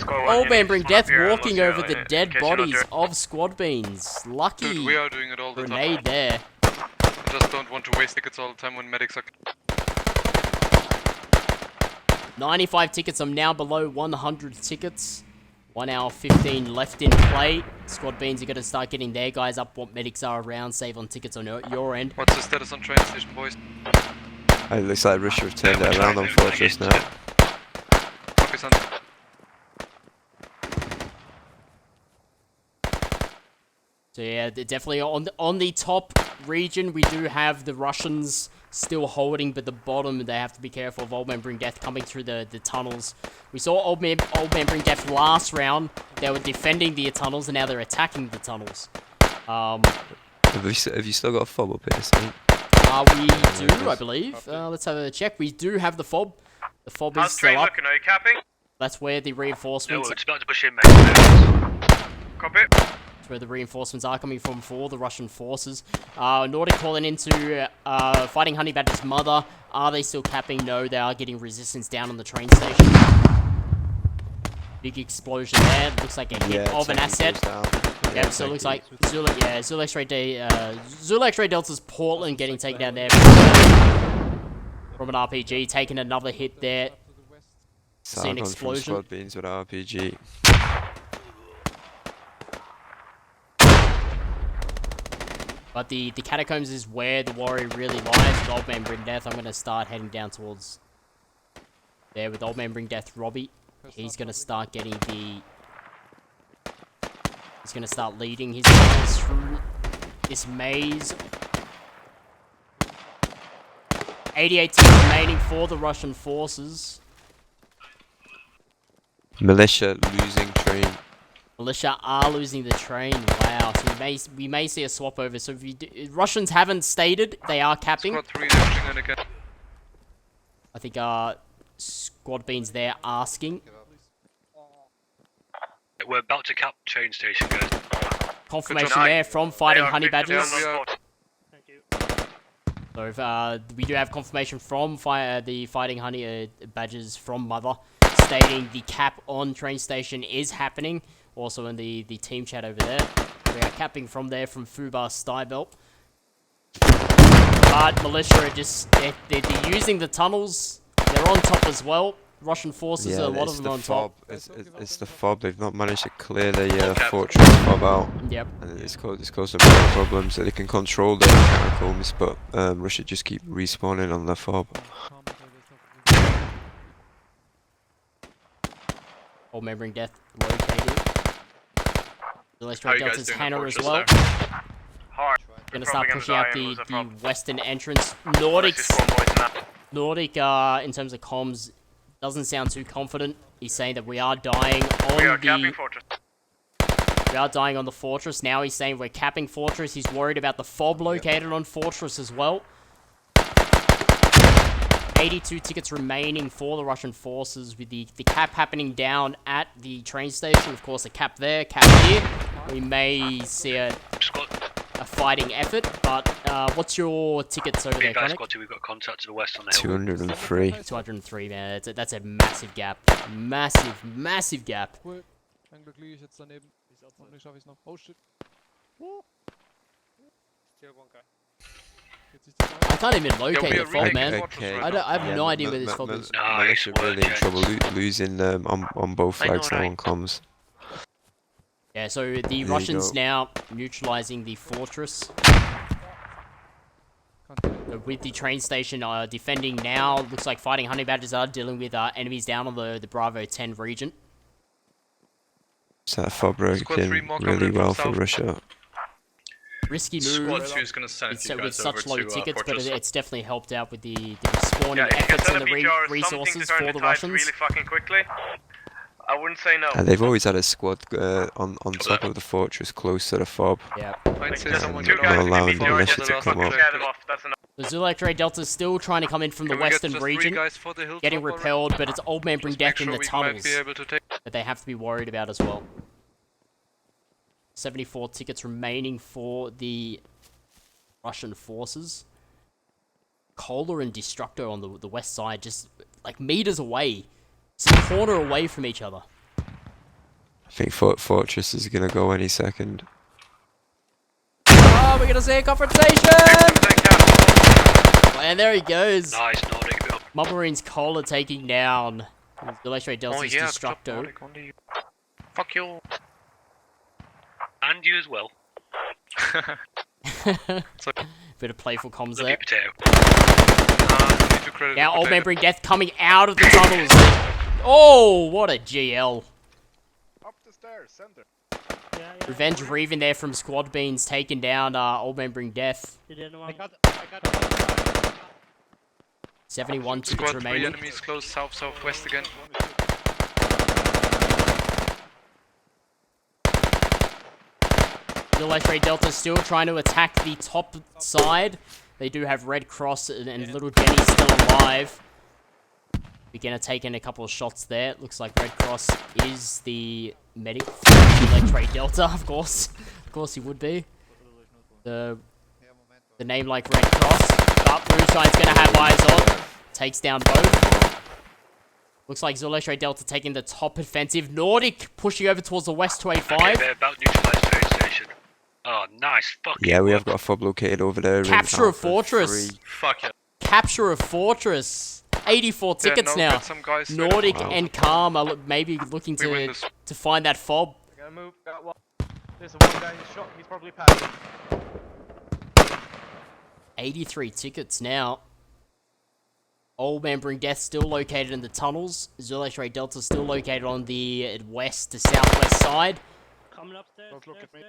Old Man Bring Death walking over the dead bodies of Squad Beans. Lucky Dude, we are doing it all the grenade time. there. I just don't want to waste tickets all the time when medics are... 95 tickets. I'm now below 100 tickets. 1 hour 15 left in play. Squad Beans are going to start getting their guys up what medics are around. Save on tickets on your end. What's the status on train station, boys? It looks like Russia have turned it around on Fortress now. Focus on... So yeah, definitely on the top region, we do have the Russians still holding, but the bottom, they have to be careful of Old Man Bring Death coming through the tunnels. We saw Old Man Bring Death last round. They were defending the tunnels, and now they're attacking the tunnels. Have you still got a fob up here, Saint? We do, I believe. Let's have a check. We do have the fob. The fob is still up. Looking? Are you capping? That's where the reinforcements... No, it's about to push in, mate. Copy. Where the reinforcements are coming from for the Russian forces. Nordic calling into fighting Honey Badger's mother. Are they still capping? No, they are getting resistance down on the train station. Big explosion there. Looks like a hit of an asset. Yep, so it looks like Zulu X-Ray Delta's Portland getting taken down there from an RPG. Taking another hit there. See an explosion. Squad Beans with RPG. But the catacombs is where the warrior really lies. With Old Man Bring Death, I'm going to start heading down towards there with Old Man Bring Death Robbie. He's going to start getting the... He's going to start leading his guys through this maze. 88 teams remaining for the Russian forces. Militia losing train. Militia are losing the train. Wow. So we may see a swap over. So if Russians haven't stated they are capping. Squad 3 pushing in again. I think Squad Beans there asking. We're about to cap train station, guys. Confirmation there from fighting Honey Badgers. Thank you. So if, we do have confirmation from the fighting Honey Badgers from Mother, stating the cap on train station is happening. Also in the team chat over there. We are capping from there from Fubar Stybelt. But militia are just, they're using the tunnels. They're on top as well. Russian forces, a lot of them on top. It's the fob. They've not managed to clear the fortress fob out. Yep. And it's caused some real problems. So they can control their catacombs, but Russia just keep respawning on the fob. Old Man Bring Death located. Illustrate Delta's Hannah as well. Gonna start pushing out the western entrance. Nordic, in terms of comms, doesn't sound too confident. He's saying that we are dying on we are dying on the fortress. Now he's saying we're capping fortress. He's worried about the fob located on fortress as well. 82 tickets remaining for the Russian forces with the cap happening down at the train station. Of course, a cap there, cap here. We may see a... a fighting effort. But what's your tickets over there, Guys, Chronic? Squad 2, we've got contact to the west on the hill. 203. 203, man. That's a massive gap. Massive gap. Cool. Ein Glück liege ich jetzt daneben. Hoffentlich schaffe ich es noch. Oh shit. Still one guy. Geht sich das aus? I can't even locate we the are fob, really man. good. I have no idea where this fob is. Nice Militia work, really in gents. trouble losing on both I know, flags now right? on comms. Yeah, so the you Russians go. now neutralizing the fortress. So with the train station defending now, looks like fighting honey badgers are dealing with enemies down on the Bravo 10 region. So that fob Squad 3 working more coming really in from well for south. Russia. Risky Squad move. 2 is going to send It's you with guys such over low to tickets, but Fortress. it's definitely helped out with the respawning Yeah, if you can efforts send and a the BVAR or something to resources turn for the the tides Russians. really fucking quickly, I wouldn't say no. They've always had a squad on top of the fortress close to the fob. Yeah. I'd say Just someone two get guys over in allowing the the BVAR militia just to to come fucking up. scare them off, that's enough. The Zulu Delta is still trying to come in from the Can we get western just 3 region, guys for the hilltop getting already? repelled, but it's Old Man Bring Just make Death in sure the we tunnels might be able to take. that they have to be worried about as well. 74 tickets remaining for the Russian forces. Kohler and Destructo on the west side, just like meters away. It's a corner away from each other. I think fortress is gonna go any second. Oh, we're gonna see a confrontation! And there he goes. Nice, Nordic, a bit up. Mubmarines Kohler taking down the Electro Delta's Oh yeah, Destructo. Nordic, only you. Fuck you. And you as well. Bit of playful comms Love there. you, potato. Need to credit Now the Old Man potato. Bring Death coming out of the tunnels. Oh, what a GL. Up the stairs, center. Revenge Reven there from Squad Beans taking down Old Man Bring Death. I got 71 tickets Squad 3 remaining. enemies close southwest again. The Electro Delta still trying to attack the top side. They do have Red Cross and Little Jenny still alive. Beginner taking a couple of shots there. Looks like Red Cross is the medic for the Electro Delta, of course. Of course he would be. The name like Red Cross. But Moonshine's gonna have eyes on. Takes down both. Looks like Electro Delta taking the top offensive. Nordic pushing over towards the west 285. Okay, they're about to neutralise train station. Oh, nice. Fucking Yeah, we work. have got a fob located over there. in Capture a Alpha fortress. 3. Fuck it. Capture a fortress. 84 tickets yeah, now. get some guys ready. Nordic Wow. and Calm are maybe looking We win to this. find that fob. Gonna move, got one. There's one guy who's shot, he's probably passed. 83 tickets now. Old Man Bring Death still located in the tunnels. Electro Delta still located on the west to southwest side. Coming upstairs. Don't look at me.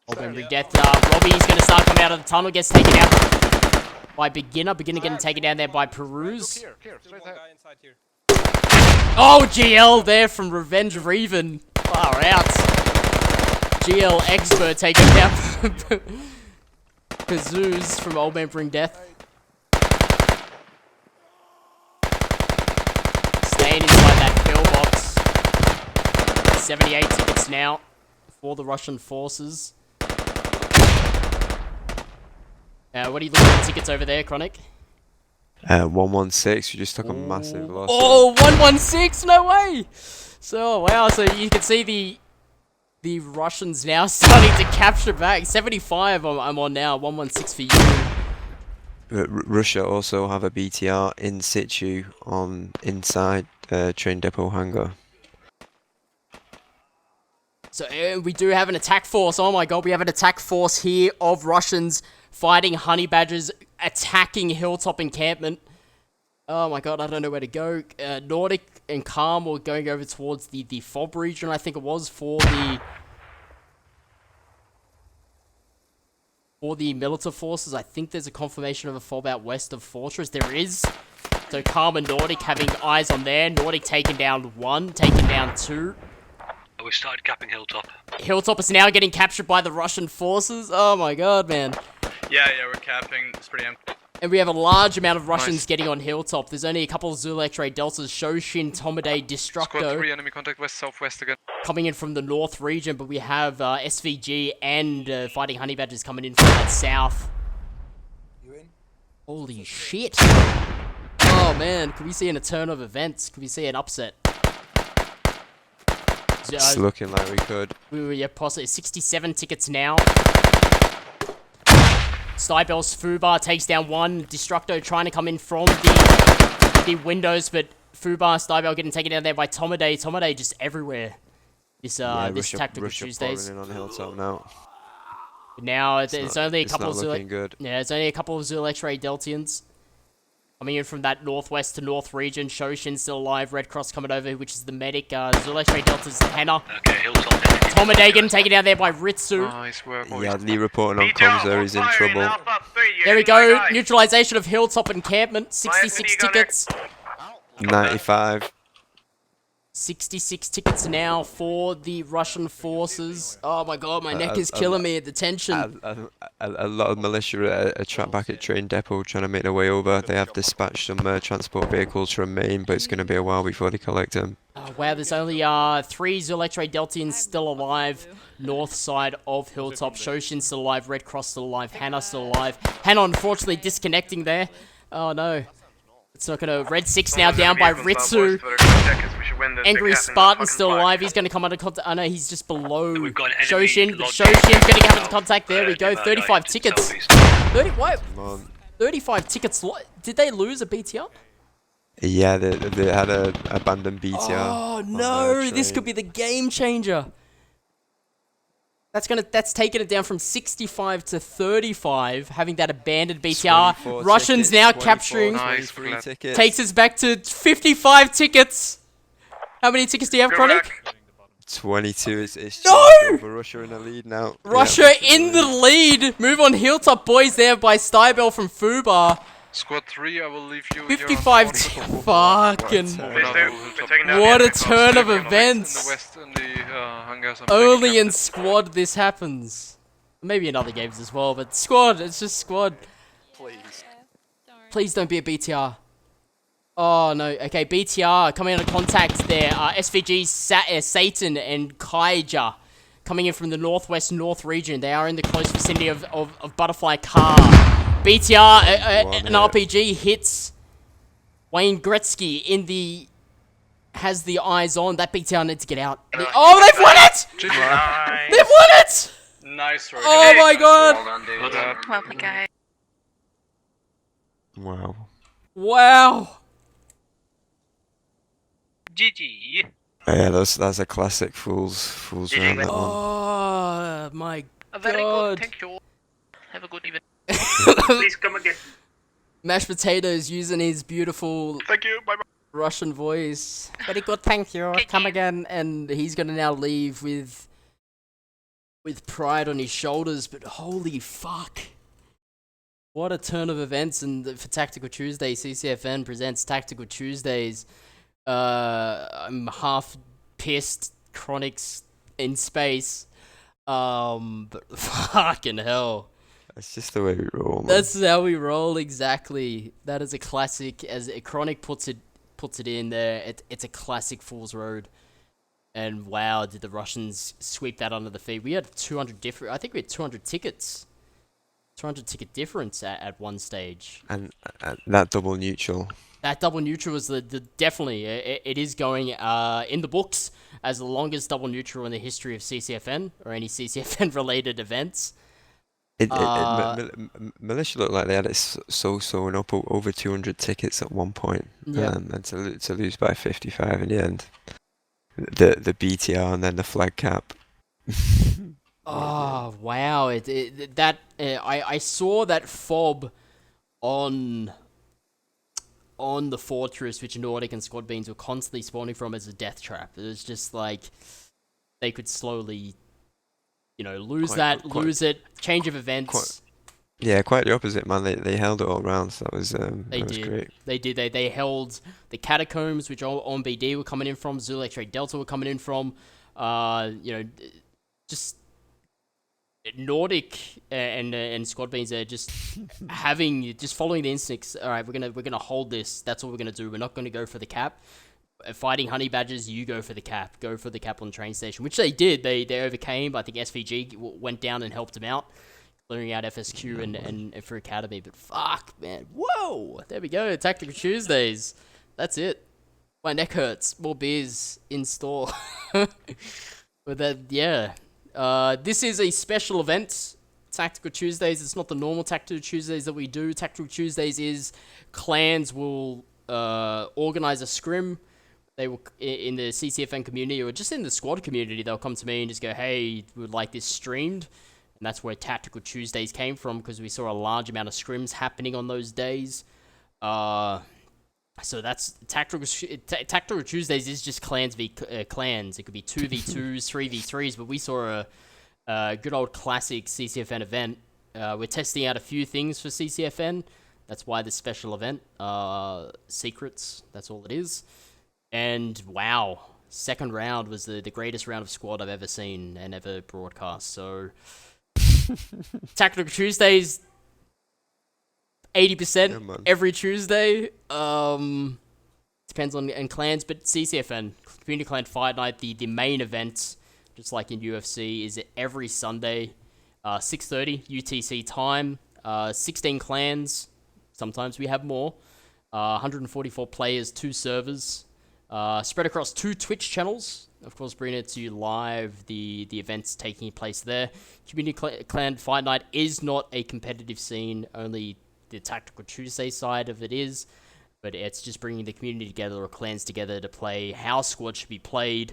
Old Man Bring Death, Robbie's gonna start coming out of the tunnel, gets taken out by Beginner. Beginner getting taken down there by Peruse. Still one guy inside here. Oh, GL there from Revenge Reven. Far out. GL Expert taking down Kazoos from Old Man Bring Death. Staying inside that pillbox. 78 tickets now for the Russian forces. What are you looking at tickets over there, Chronic? 116. We just took a massive loss. Oh, 116, no way! So, wow, so you can see the Russians now starting to capture back. 75 I'm on now, 116 for you. Russia also have a BTR in situ on inside train depot hangar. So we do have an attack force. Oh my god, we have an attack force here of Russians fighting honey badgers, attacking hilltop encampment. Oh my god, I don't know where to go. Nordic and Calm were going over towards the FOB region, I think it was, for the militar forces. I think there's a confirmation of a FOB out west of Fortress. There is. So Calm and Nordic having eyes on there. Nordic taking down 1, taking down 2. We started capping Hilltop. Hilltop is now getting captured by the Russian forces. Oh my god, man. Yeah, we're capping. It's pretty empty. And we have a large amount of Russians Nice. getting on Hilltop. There's only a couple of Zulu X-Ray Deltas, Shoshin, Tomade, Squad Destructo. 3 enemy contact west southwest again. coming in from the north region, but we have SVG and Fighting Honey Badgers coming in from that south. Holy shit. Oh man, could we see a turn of events? Could we see an upset? It's looking like we could. Yeah, possibly 67 tickets now. Stybell's Fubar takes down one. Destructo trying to come in from the windows, but Fubar, Stybell getting taken down there by Tomaday. Tomaday just everywhere. This Tactical Tuesdays. In on Hilltop now. Now it's only a couple of looking good. Yeah, it's only a couple of Zul X-Ray Deltians coming in from that northwest to north region. Shoshin still alive. Red Cross coming over, which is the medic. Zul X-Ray Delta's Hannah. Okay, Hilltop. Tomaday getting taken down there by Ritsu. Nice work, boys. Yadley reporting on comms there. He's in trouble. There we go. Neutralization of Hilltop encampment. 66 tickets. 95. 66 tickets now for the Russian forces. Oh my god, my neck is killing me at the tension. A lot of militia are trapped back at train depot trying to make their way over. They have dispatched some transport vehicles from Maine, but it's going to be a while before they collect them. Oh, wow, there's only 3 Zul X-Ray Deltians still alive. North side of Hilltop. Shoshin still alive. Red Cross still alive. Hannah still alive. Hannah unfortunately disconnecting there. Oh no. It's not gonna. Red 6 now down by Ritsu. Angry Spartan still alive. He's gonna come under contact. Oh no, he's just below Shoshin. But Shoshin's gonna come into contact. There we go. 35 tickets. 30. What? 35 tickets. Did they lose a BTR? Yeah, they had a abandoned BTR. Oh no! This could be the game changer. That's taken it down from 65 to 35, having that abandoned BTR. Russians now capturing. Nice, Takes us back to 55 tickets. How many tickets do you have, Chronic? 22. It's No! over. Russia in the lead now. Russia in the lead. Move on Hilltop boys there by Stybell from Fubar. Squad 3, I will leave you. 55 fucking. What a turn of events. In the west, in the hangars. Only in squad this happens. Maybe in other games as well, but squad, it's just squad. Please don't be a BTR. Oh no, okay, BTR coming into contact there. SVG, Satan and Kaija coming in from the north region. They are in the close vicinity of Butterfly Car. BTR, an RPG hits Wayne Gretzky in the... has the eyes on. That BTR needs to get out. Oh, they've won it! Nice. They've won it! Nice work. Oh my god! Well played, guys. Wow. Wow! GG. Yeah, that's a classic Fools round, that one. Oh my Very good, god. thank you. Have a good evening. Please come again. Mashed Potatoes using his beautiful Thank you. Bye bye. Russian voice. Very good, thank you. Come again. And he's gonna now leave with pride on his shoulders, but holy fuck. What a turn of events. And for Tactical Tuesday, CCFN presents Tactical Tuesdays. I'm half pissed. Chronic's in space. But fucking hell. That's just the way we roll, man. That's how we roll, exactly. That is a classic, as Chronic puts it in there. It's a classic Fool's Road. And wow, did the Russians sweep that under the feet. We had 200 different. I think we had 200 tickets. 200 ticket difference at one stage. And that double neutral. That double neutral was definitely, it is going in the books as the longest double neutral in the history of CCFN or any CCFN related events. Militia looked like they had it so up over 200 tickets at one point. Yep. And to lose by 55 in the end. The BTR and then the flag cap. Oh wow! I saw that fob on the fortress, which Nordic and Squad Beans were constantly spawning from as a death trap. It was just like they could slowly, lose lose it, change of events. Quite the opposite, man. They held it all round, so that was great. They did. They held the catacombs, which on BD were coming in from. Zul X-Ray Delta were coming in from. Just Nordic and Squad Beans are just following the instincts. All right, we're gonna hold this. That's all we're gonna do. We're not gonna go for the cap. fighting honey badgers, you go for the cap. Go for the cap on the train station, which they did. They overcame. I think SVG went down and helped them out, clearing out FSQ and for Academy. But fuck, man. Whoa! There we go. Tactical Tuesdays. That's it. My neck hurts. More beers in store. But that, yeah. This is a special event. Tactical Tuesdays. It's not the normal Tactical Tuesdays that we do. Tactical Tuesdays is clans will organize a scrim. They will, in the CCFN community or just in the squad community, they'll come to me and just go, hey, we would like this streamed. And that's where Tactical Tuesdays came from, because we saw a large amount of scrims happening on those days. So that's Tactical Tuesdays is just clans v clans. It could be 2v2s, 3v3s, but we saw a good old classic CCFN event. We're testing out a few things for CCFN. That's why this special event. Secrets, that's all it is. And wow, second round was the greatest round of squad I've ever seen and ever broadcast. So Tactical Tuesdays, 80% every Tuesday. Depends on clans, but CCFN, Community Clan Fight Night, the main event, just like in UFC, is every Sunday, 6:30 UTC time. 16 clans. Sometimes we have more. 144 players, 2 servers. Spread across 2 Twitch channels. Of course, bringing it to you live, the events taking place there. Community Clan Fight Night is not a competitive scene, only the Tactical Tuesday side of it is. But it's just bringing the community together, or clans together, to play how squad should be played.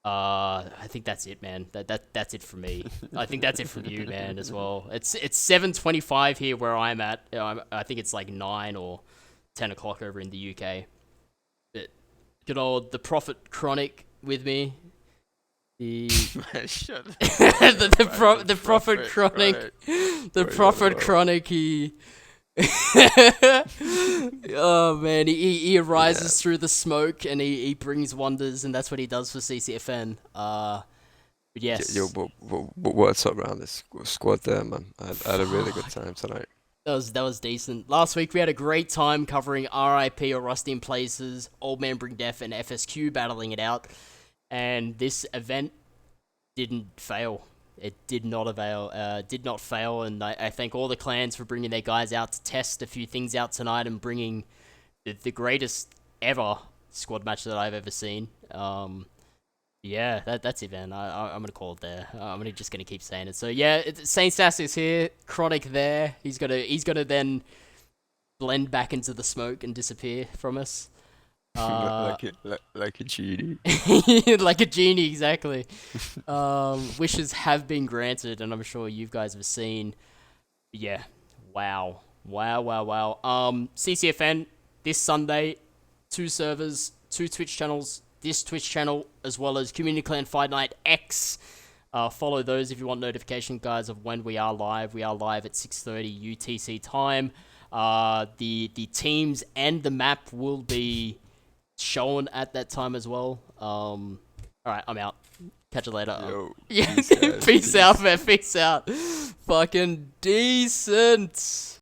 I think that's it, man. That's it for me. I think that's it from you, man, as well. It's 7:25 here where I'm at. I think it's like 9 or 10 o'clock over in the UK. But good old the Prophet Chronic with me. The the Prophet Chronic. The Prophet Chronic. He. Oh man, he arises through the smoke and he brings wonders, and that's what he does for CCFN. But yes. Yo, but what's up around this squad there, man? I had a really good time tonight. That was decent. Last week we had a great time covering RIP or Rust in Places, Old Man Bring Death, and FSQ battling it out. And this event didn't fail. It did not fail, and I thank all the clans for bringing their guys out to test a few things out tonight and bringing the greatest ever squad match that I've ever seen. Yeah, that's it, man. I'm gonna call it there. I'm just gonna keep saying it. So yeah, Saint Sasius here, Chronic there. He's gonna then blend back into the smoke and disappear from us. Like a genie. Like a genie, exactly. Wishes have been granted, and I'm sure you guys have seen. Yeah, wow. CCFN this Sunday, 2 servers, 2 Twitch channels. This Twitch channel, as well as Community Clan Fight Night X. Follow those if you want notification, guys, of when we are live. We are live at 6:30 UTC time. The teams and the map will be shown at that time as well. Alright, I'm out. Catch you later. Yo, yeah, peace out, man. Peace out. Fucking decent.